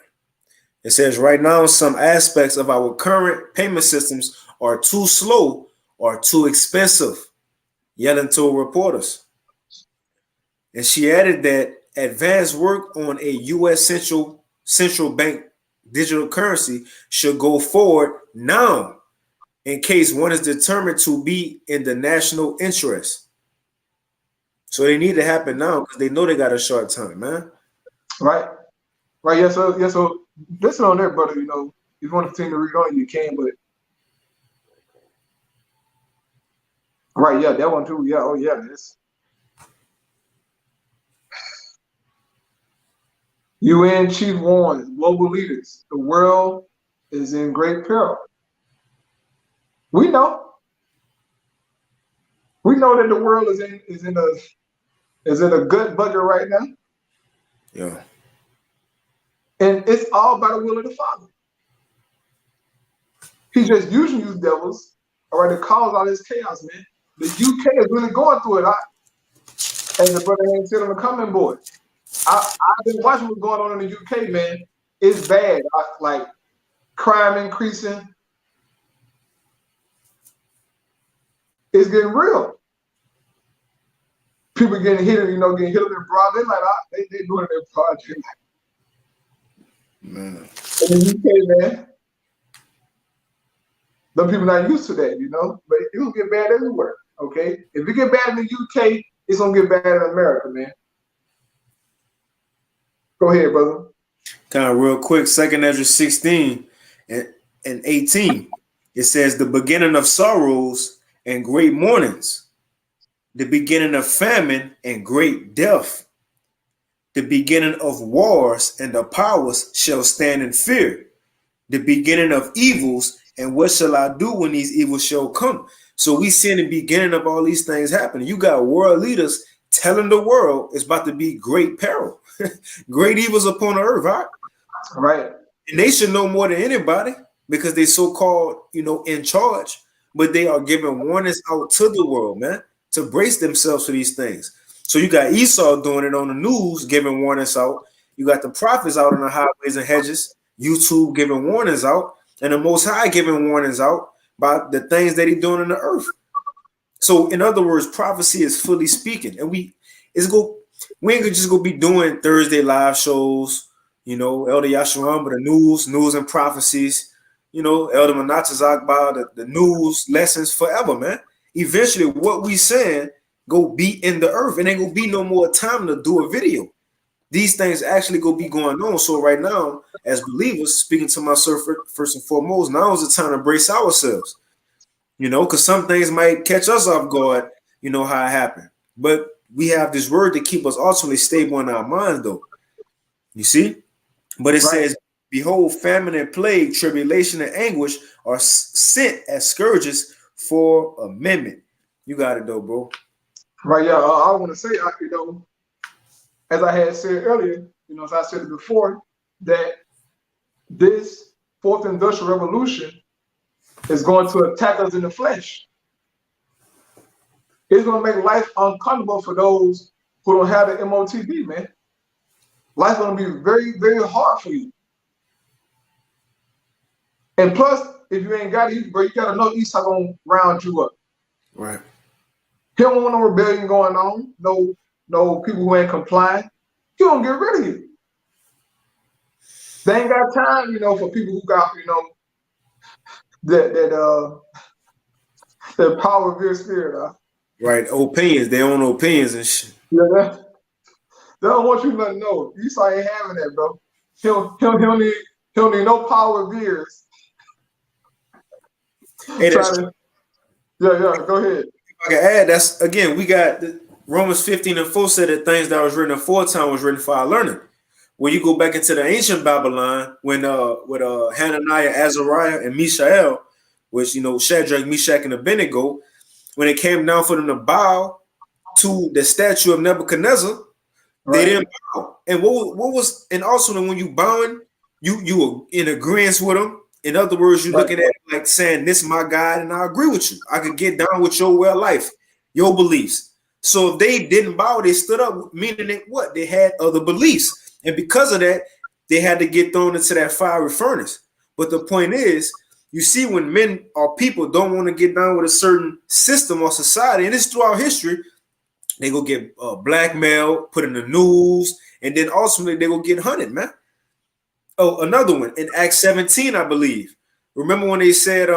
It says right now, some aspects of our current payment systems are too slow or too expensive, yelling to reporters. And she added that advanced work on a U.S. central bank digital currency should go forward now in case one is determined to be in the national interest. So they need to happen now because they know they got a short time, man. Right. Yeah. So listen on there, brother. If you want to continue to read on, you can. But right, yeah, that one too. Yeah. Oh yeah. UN chief warns global leaders the world is in great peril. We know that the world is in a gut bucket right now. Yeah. And it's all by the will of the Father. He's just using you devils, all right, to cause all this chaos, man. The UK is really going through it. As the brother ain't said on the comment board. I've been watching what's going on in the UK, man. It's bad. Like crime increasing. It's getting real. People getting hit, getting hit in their broad. They're like, they doing their project. Man. In the UK, man. Them people not used to that, but it's gonna get bad everywhere. Okay? If it get bad in the UK, it's gonna get bad in America, man. Go ahead, brother. Kind of real quick, 2nd Ezra 16 and 18. It says the beginning of sorrows and great mournings, the beginning of famine and great death, the beginning of wars and the powers shall stand in fear, the beginning of evils, and what shall I do when these evils shall come? So we see in the beginning of all these things happening. You got world leaders telling the world it's about to be great peril, great evils upon the earth, right? Right. And they should know more than anybody because they so-called, in charge, but they are giving warnings out to the world, man, to brace themselves for these things. So you got Esau doing it on the news, giving warnings out. You got the prophets out on the highways and hedges, YouTube giving warnings out, and the Most High giving warnings out about the things that he's doing on the earth. So in other words, prophecy is fully speaking, and we ain't gonna just go be doing Thursday live shows, Elder Yashua, the news and prophecies, Elder Manatazak Akbar, the news lessons forever, man. Eventually, what we saying go be in the earth, and ain't gonna be no more time to do a video. These things actually go be going on. So right now, as believers, speaking to myself first and foremost, now is the time to brace ourselves. Because some things might catch us off guard, how it happened. But we have this word to keep us ultimately stable in our minds, though. You see? But it says, behold, famine and plague, tribulation and anguish are sent as scourges for amendment. You got it, though, bro. Right, yeah. I want to say, as I had said earlier, as I said it before, that this fourth industrial revolution is going to attack us in the flesh. It's going to make life uncomfortable for those who don't have the MOTB, man. Life's going to be very, very hard for you. And plus, if you ain't got it, bro, you got to know Esau going to round you up. Right. He don't want no rebellion going on, no people who ain't complying. He gonna get rid of you. They ain't got time, for people who got, that power of your spirit. Right, opinions, their own opinions and shit. Yeah, they don't want you to know. Esau ain't having that, bro. He don't need no power of yours. Hey, yeah, go ahead. I can add, that's again, we got Romans 15:4 said that things that was written aforetime was written for our learning. when you go back into the ancient Babylon, when with Hananiah, Azariah, and Mishael, which Shadrach, Meshach, and Abednego, when it came down for them to bow to the statue of Nebuchadnezzar, they didn't bow. And what was, and also when you bowing, you were in agreement with them. In other words, you're looking at it like saying, "This is my God, and I agree with you. I could get down with your way of life, your beliefs." So if they didn't bow, they stood up, meaning that what? They had other beliefs. And because of that, they had to get thrown into that fiery furnace. But the point is, you see, when men or people don't want to get down with a certain system or society, and it's throughout history, they go get blackmailed, put in the news, and then ultimately they go get hunted, man. Oh, another one in Acts 17, I believe. Remember when they said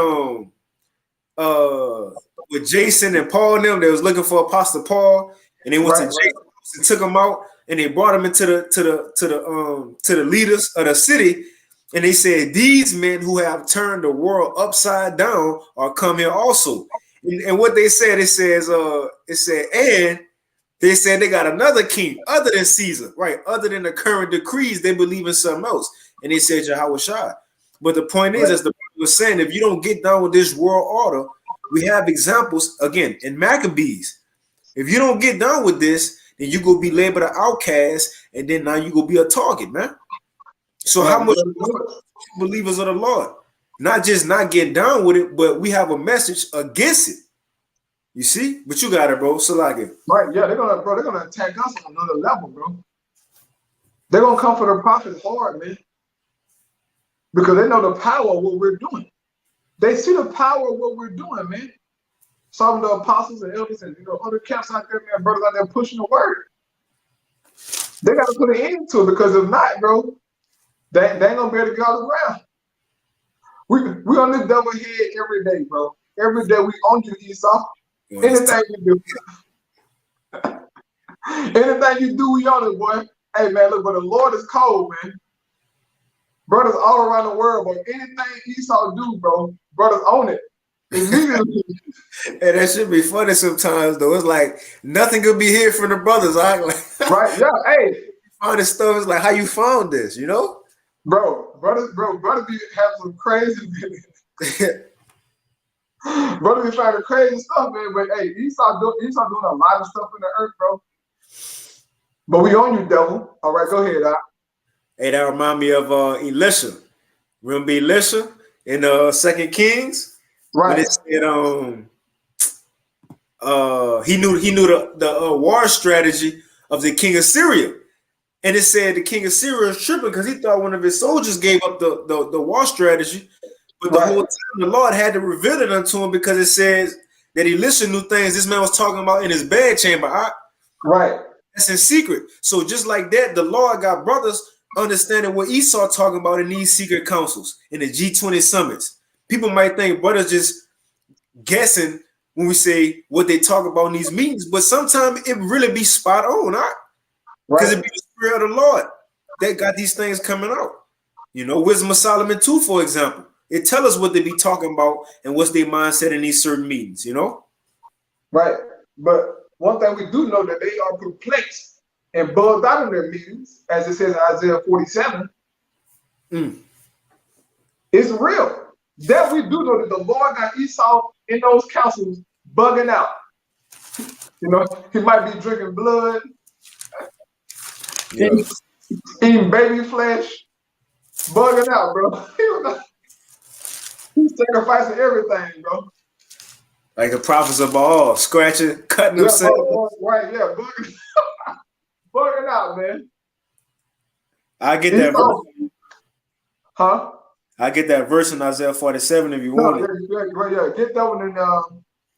with Jason and Paul and them, they was looking for Apostle Paul, and they went to Jason and took him out, and they brought him into the leaders of the city, and they said, "These men who have turned the world upside down are come here also." And what they said, it said, and they said they got another king other than Caesar, right? Other than the current decrees, they believe in something else. And they said Yahushua. But the point is, as the Bible was saying, if you don't get down with this world order, we have examples again in Maccabees. If you don't get down with this, then you go be labeled an outcast, and then now you go be a target, man. So how much believers of the Lord? Not just not getting down with it, but we have a message against it. You see? But you got it, bro. Salaki. Right, yeah, they're gonna attack us on another level, bro. They're gonna come for the prophets hard, man. Because they know the power of what we're doing. They see the power of what we're doing, man. Some of the apostles and elders and other camps out there, man, brothers out there pushing the word. They got to put an end to it, because if not, bro, they ain't gonna be able to get out of the ground. We on this double head every day, bro. Every day we on you, Esau. Anything you do. Anything you do, we on it, boy. Hey, man, look, but the Lord is cold, man. Brothers all around the world, but anything Esau do, bro, brothers own it. Immediately. And that should be funny sometimes, though. It's like nothing could be hid from the brothers. Right, yeah, hey. Find this stuff, it's like, how you found this, Bro, brothers be having some crazy Brother be finding crazy stuff, man. But hey, Esau doing a lot of stuff in the earth, bro. But we on you, devil. All right, go ahead, Doc. Hey, that remind me of Elisha. Remember Elisha in 2 Kings? Right. When it said he knew the war strategy of the king of Syria. And it said the king of Syria was tripping because he thought one of his soldiers gave up the war strategy. But the whole time the Lord had to reveal it unto him, because it says that Elisha knew things this man was talking about in his bed chamber. Right. That's in secret. So just like that, the Lord got brothers understanding what Esau talking about in these secret councils, in the G20 summits. People might think brothers just guessing when we say what they talk about in these meetings, but sometimes it really be spot on, because it be the Spirit of the Lord that got these things coming out. Wisdom of Solomon 2, for example. It tell us what they be talking about and what's their mindset in these certain meetings, Right. But one thing we do know, that they are perplexed and bugged out in their meetings, as it says in Isaiah 47. It's real. That we do know that the Lord got Esau in those councils bugging out. He might be drinking blood, eating baby flesh, bugging out, bro. He's sacrificing everything, bro. Like the prophets of Baal, scratching, cutting themselves. Right, yeah, bugging out, man. I get that verse. Huh? I get that verse in Isaiah 47 if you want it. Yeah, get that one, and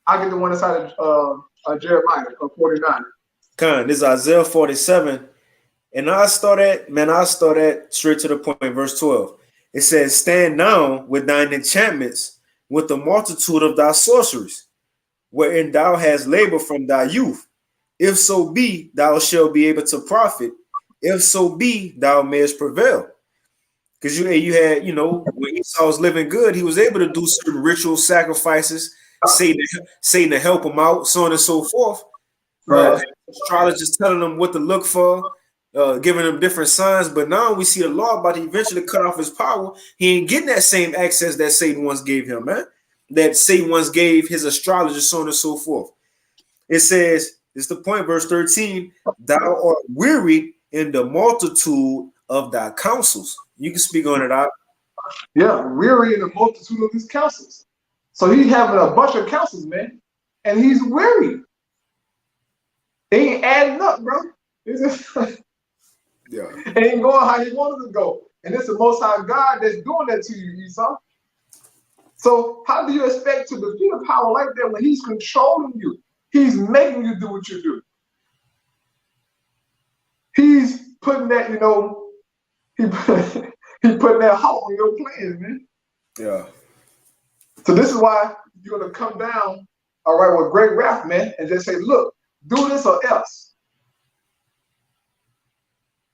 I get the one inside of Jeremiah 49. This is Isaiah 47, and I start at straight to the point, verse 12. It says, "Stand down with thine enchantments, with the multitude of thy sorceries, wherein thou hast labored from thy youth. If so be, thou shalt be able to profit. If so be, thou mayest prevail." Because you had, when Esau was living good, he was able to do certain ritual sacrifices, Satan to help him out, so on and so forth. Astrologers telling them what to look for. giving him different signs. But now we see the law about to eventually cut off his power. He ain't getting that same access that Satan once gave him, man. That Satan once gave his astrologers, so on and so forth. It says, it's the point, verse 13, thou art weary in the multitude of thy counsels. You can speak on it out. Yeah, weary in the multitude of his counsels. So he's having a bunch of counsels, man, and he's weary. They ain't adding up, bro. It's just, yeah, it ain't going how he wanted to go. And it's the Most High God that's doing that to you, Esau. So how do you expect to defeat a power like that when he's controlling you? He's making you do what you do. He's putting that, you know, he putting that halt on your plans, man. Yeah. So this is why you're gonna come down, all right, with great wrath, man, and just say, look, do this or else.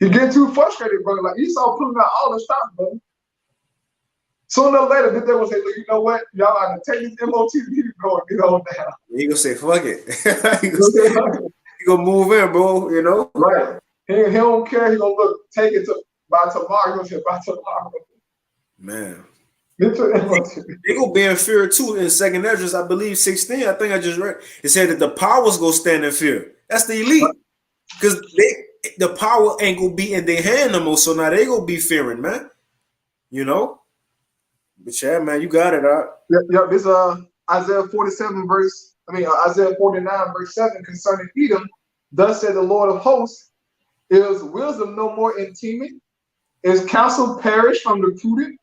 You get too frustrated, brother. Like Esau putting out all the stops, brother. Sooner or later, they will say, look, you know what? Y'all got to take this MOT and go and get on down. He gonna say, fuck it. he gonna move in, bro, you know? Right. He don't care. He gonna look, take it to by tomorrow. He gonna say by tomorrow. Man. They gonna be in fear too in 2nd Esdras, I believe 16. I think I just read. It said that the powers gonna stand in fear. That's the elite. Because the power ain't gonna be in their hand no more. So now they gonna be fearing, man. You know? But yeah, man, you got it, all right. Yeah, this Isaiah 47 verse, Isaiah 49 verse 7 concerning Edom. Thus said the Lord of hosts, is wisdom no more in teeming? Is counsel perished from the prudent?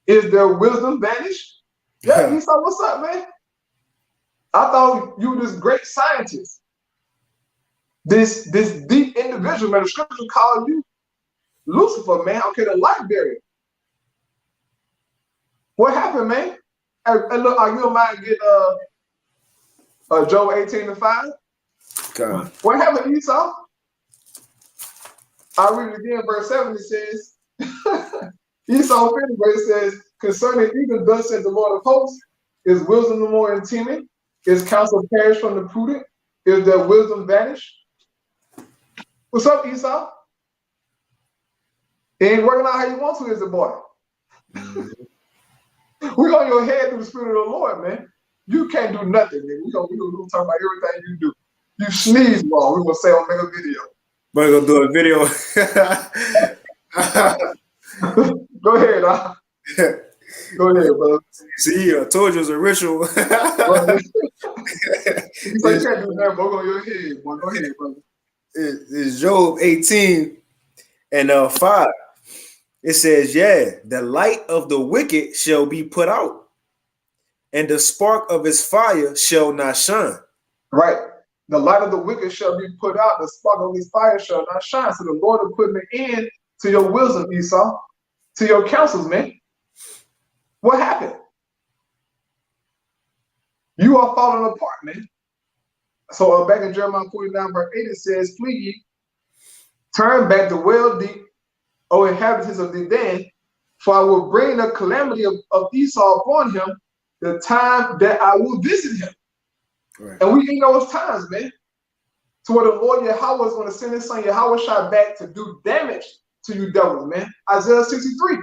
Is their wisdom vanished? Yeah, Esau, what's up, man? I thought you were this great scientist. This deep individual, man. The scripture called you Lucifer, man. Okay, the light barrier. What happened, man? And look, you don't mind get Job 18:5? God. What happened, Esau? I'll read it again, verse 7. It says, Esau finished, but it says, concerning Edom, thus said the Lord of hosts, is wisdom no more in teeming? Is counsel perished from the prudent? Is their wisdom vanished? What's up, Esau? It ain't working out how you want to, is it, boy? We're on your head through the Spirit of the Lord, man. You can't do nothing, man. We're gonna talk about everything you do. You sneeze wrong, we're gonna say I'll make a video. We're gonna do a video. Go ahead, Go ahead, brother. See, I told you it was a ritual. You say you can't do that, bro. Go on your head, boy. Go ahead, brother. It's Job 18:5. It says, yeah, the light of the wicked shall be put out, and the spark of his fire shall not shine. Right. The light of the wicked shall be put out, the spark of his fire shall not shine. So the Lord will put an end to your wisdom, Esau, to your counsels, man. What happened? You are falling apart, man. So back in Jeremiah 49, verse 8, it says, flee ye, turn back to well deep, O inhabitants of Dedan, for I will bring the calamity of Esau upon him, the time that I will visit him. Right. And we in those times, man. To where the Lord Yahweh is going to send his son Yahweh shot back to do damage to you devils, man. Isaiah 63.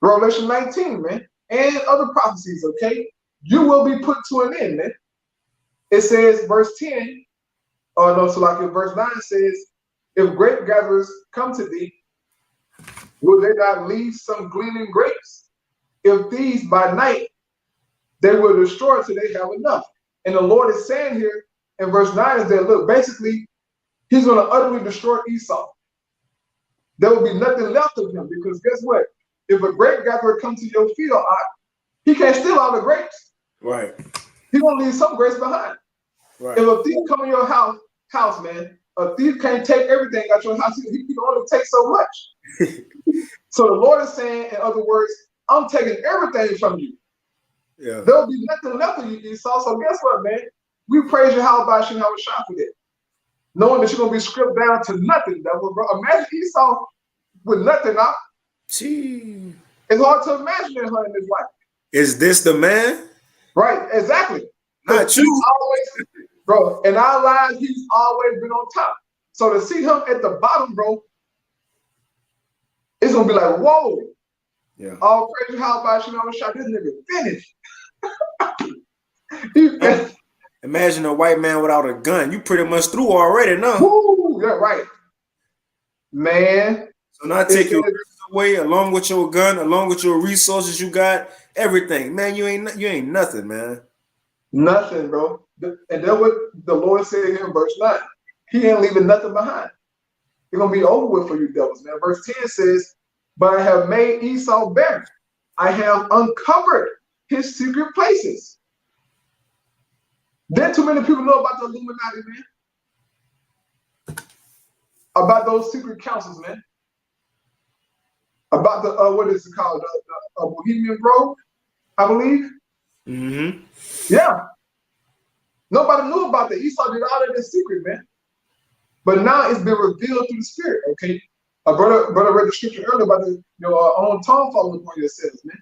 Revelation 19, man. And other prophecies, okay? You will be put to an end, man. It says, verse 10, verse 9 says, if grape gatherers come to thee, will they not leave some gleaning grapes? If these by night, they will destroy till they have enough. And the Lord is saying here in verse 9 is that, look, basically, he's going to utterly destroy Esau. There will be nothing left of him, because guess what? If a grape gatherer comes to your field, he can't steal all the grapes. Right. He's going to leave some grapes behind. Right. If a thief come in your house, man, a thief can't take everything out your house. He can only take so much. So the Lord is saying, in other words, I'm taking everything from you. Yeah. There'll be nothing left of you, Esau. So guess what, man? We praise you how about you, how we shot for that. Knowing that you're going to be stripped down to nothing. Bro. Imagine Esau with nothing out. Gee. It's hard to imagine her in his life. Is this the man? Right, exactly. Not you. Always, bro, in our lives, he's always been on top. So to see him at the bottom, bro, it's gonna be like, whoa. Yeah. All crazy how about shot this nigga finished. Imagine a white man without a gun. You pretty much through already, no? Woo, yeah, right. Man. So now take your away along with your gun, along with your resources you got, everything. Man, you ain't nothing, man. Nothing, bro. And that's what the Lord said here in verse 9. He ain't leaving nothing behind. It's gonna be over with for you devils, man. Verse 10 says, but I have made Esau bare. I have uncovered his secret places. Then too many people know about the Illuminati, man. About those secret councils, man. About the what is it called? The Bohemian Grove, I believe. Mm-hmm. Yeah. Nobody knew about that. Esau did all of this secret, man. But now it's been revealed through the Spirit. Okay. A brother read the scripture earlier about your own tongue falling upon yourselves, man.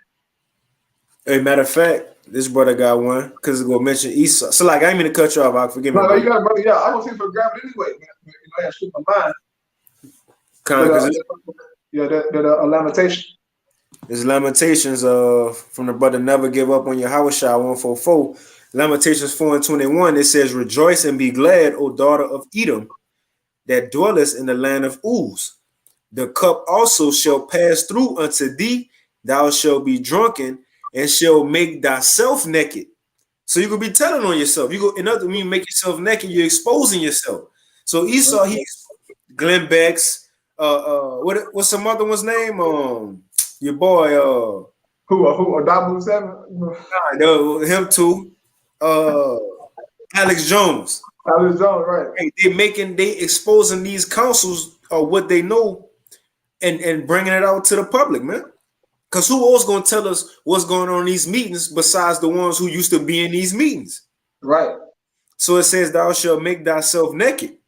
Hey, matter of fact, this brother got one because it's gonna mention Esau. So like I ain't mean to cut you off. I forgive me. No, you got it, brother. Yeah, I don't see for grab it anyway, man. You know, I had to slip my mind. That lamentation. There's Lamentations from the brother Never Give Up on Your Hawashah 144. Lamentations 4:21. It says, rejoice and be glad, O daughter of Edom, that dwellest in the land of Uz. The cup also shall pass through unto thee. Thou shalt be drunken and shall make thyself naked. So you could be telling on yourself. You go in other when you make yourself naked, you're exposing yourself. So Esau, Glenn Beck's, what's some other one's name? Your boy, who Adamu 7? No, him too. Alex Jones. Alex Jones, right? They exposing these councils of what they know, and bringing it out to the public, man. Because who else gonna tell us what's going on in these meetings besides the ones who used to be in these meetings? Right. So it says, thou shalt make thyself naked.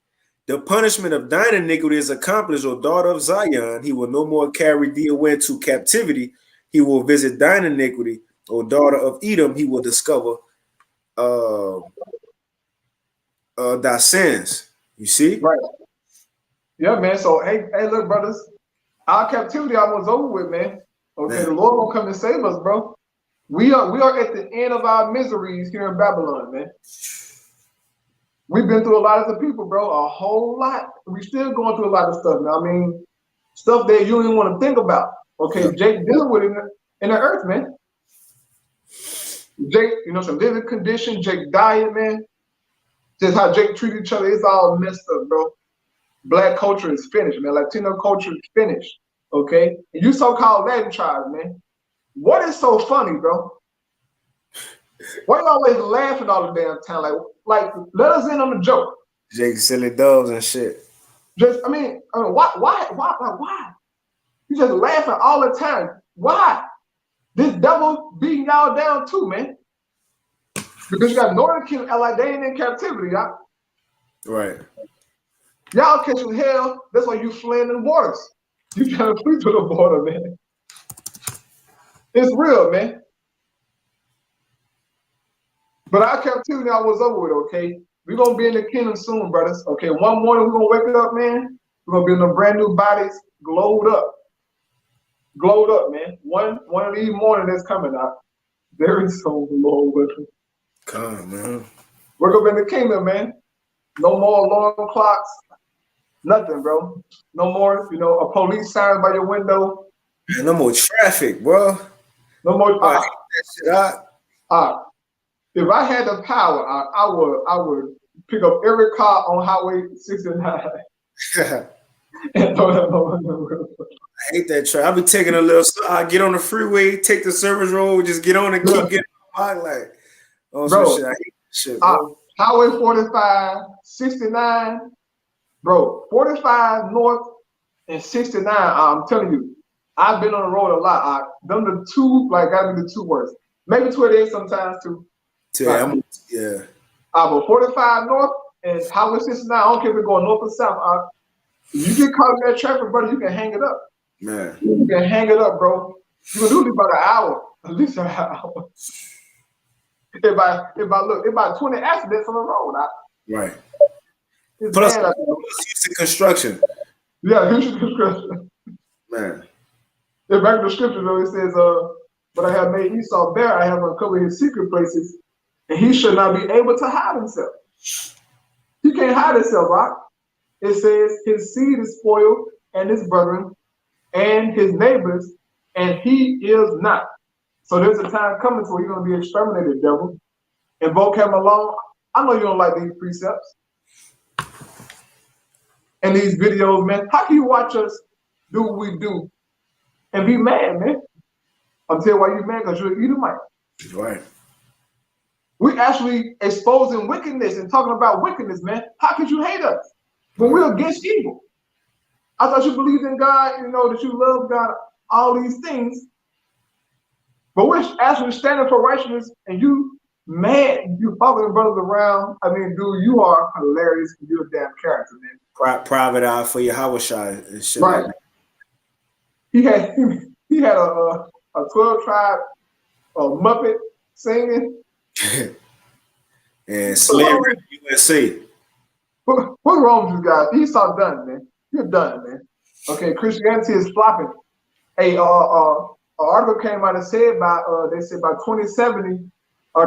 The punishment of thine iniquity is accomplished, O daughter of Zion. He will no more carry thee away into captivity. He will visit thine iniquity, O daughter of Edom. He will discover thy sins. You see? Right. Yeah, man. So hey, look, brothers, our captivity almost over with, man. Okay, the Lord will come and save us, bro. We are at the end of our miseries here in Babylon, man. We've been through a lot as a people, bro, a whole lot. We're still going through a lot of stuff now. I mean, stuff that you don't even want to think about. Okay, Jake dealing with it in the earth, man. Jake, some living condition, Jake diet, man. Just how Jake treated each other, it's all messed up, bro. Black culture is finished, man. Latino culture is finished. Okay, and you so-called Latin tribes, man. What is so funny, bro? Why you always laughing all the damn time? Like let us in on the joke. Jake silly doves and shit. I mean, why? You just laughing all the time. Why? This devil beating y'all down too, man. Because you got Northern Kingdom, like they ain't in captivity, y'all. Right. Y'all catching hell. That's why you fleeing in waters. You trying to flee to the border, man. It's real, man. But our captivity I was over with, okay? We're going to be in the kingdom soon, brothers. Okay, one morning we're going to wake up, man. We're going to be in the brand new bodies, glowed up. Glowed up, man. One of these mornings that's coming out. Very soon, the Lord willing. Come on, man. We're going to be in the kingdom, man. No more alarm clocks. Nothing, bro. No more, a police sign by your window. No more traffic, bro. No more. If I had the power, I would pick up every car on Highway 69 and throw them over the road. I hate that traffic. I'll be taking a little. I get on the freeway, take the service road, just get on and keep getting on like. Oh, bro, shit. I hate that shit, bro. Highway 45, 69, bro. 45 north and 69. I'm telling you, I've been on the road a lot. Them the two, gotta be the two worst. Maybe 28 sometimes too. Yeah. But 45 north and Highway 69, I don't care if we're going north or south. You get caught in that traffic, brother, you can hang it up. Man. You can hang it up, bro. You can do it about an hour. At least an hour. If I look, about 20 accidents on the road. Right. His Plus, man, Houston construction. yeah, Houston construction. Man. Yeah, back in the scripture though, it says, but I have made Esau bare, I have uncovered his secret places, and he should not be able to hide himself. He can't hide himself, right? It says his seed is spoiled, and his brethren, and his neighbors, and he is not. So there's a time coming where you're going to be exterminated, devil. Invoke him alone. I know you don't like these precepts and these videos, man. How can you watch us do what we do and be mad, man? I'll tell you why you're mad, because you're an Edomite. Right. We actually exposing wickedness and talking about wickedness, man. How could you hate us when we're against evil? I thought you believed in God, you know, that you love God, all these things. But we're actually standing for righteousness, and you mad, you following brothers around. I mean, dude, you are hilarious. You're a damn character, man. Private eye for your Hawashai and shit. Right. Like He had a 12-tribe Muppet singing. and slavery in the USA. What's wrong with you guys? Esau done, man. You're done, man. Okay, Christianity is flopping. Hey, article came out and said they said by 2070,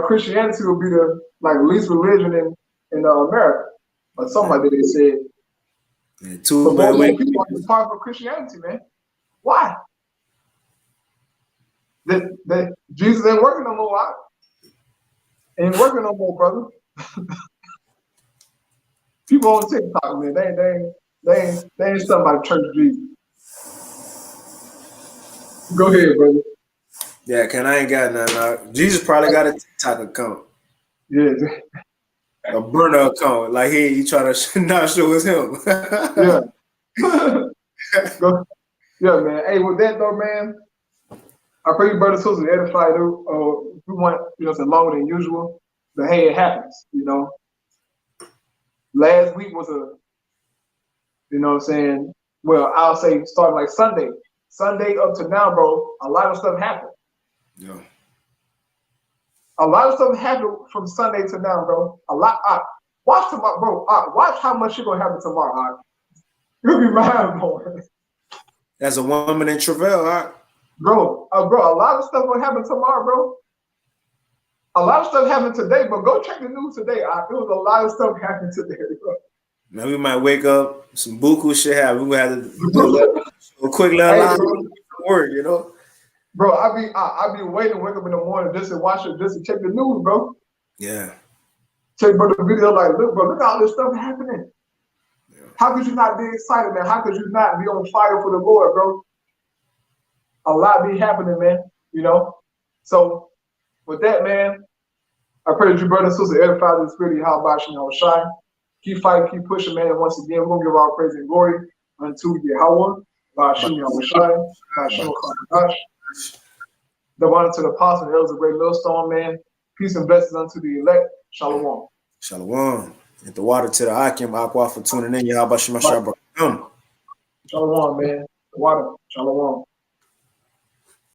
Christianity will be the least religion in America, or something like that. They said. And But more people are depart from Christianity, man. Why? That Jesus ain't working no more. Right? Ain't working no more, brother. People on TikTok, man, they ain't something about church Jesus. Go ahead, brother. Yeah, I ain't got nothing. Jesus probably got a TikTok account. Yeah. A burner account. Like he trying to not show it's him. Yeah. Yeah, man. Hey, with that though, man, I pray you brothers and sisters edified. We want, longer than usual. But hey, it happens, Last week was well, I'll say starting like Sunday. Sunday up to now, bro, a lot of stuff happened. Yeah. A lot of stuff happened from Sunday to now, bro. A lot. Watch tomorrow, bro. Watch how much you're gonna happen tomorrow. You'll be mind blowing. As a woman in travail, bro. A lot of stuff gonna happen tomorrow, bro. A lot of stuff happened today, but go check the news today. There was a lot of stuff happening today, bro. Now we might wake up, some buku shit happen. We gonna have to do a quick little line work, Bro, I be waiting to wake up in the morning just to watch it, just to check the news, bro. Yeah. Check the video, like, look, bro, look at all this stuff happening. Yeah. How could you not be excited, man? How could you not be on fire for the Lord, bro? A lot be happening, man. So with that, man, I pray that you brothers and sisters edify the spirit of Yahweh Shai. Keep fighting, keep pushing, man. And once again, we're gonna give our praise and glory unto Yahweh. The honor to the apostle and elders of Great Millstone, man. Peace and blessings unto the elect. Shalom. Shalom. And the water to the Akim, Aqua for tuning in. Yahweh Shalom. Shalom, man. The water. Shalom.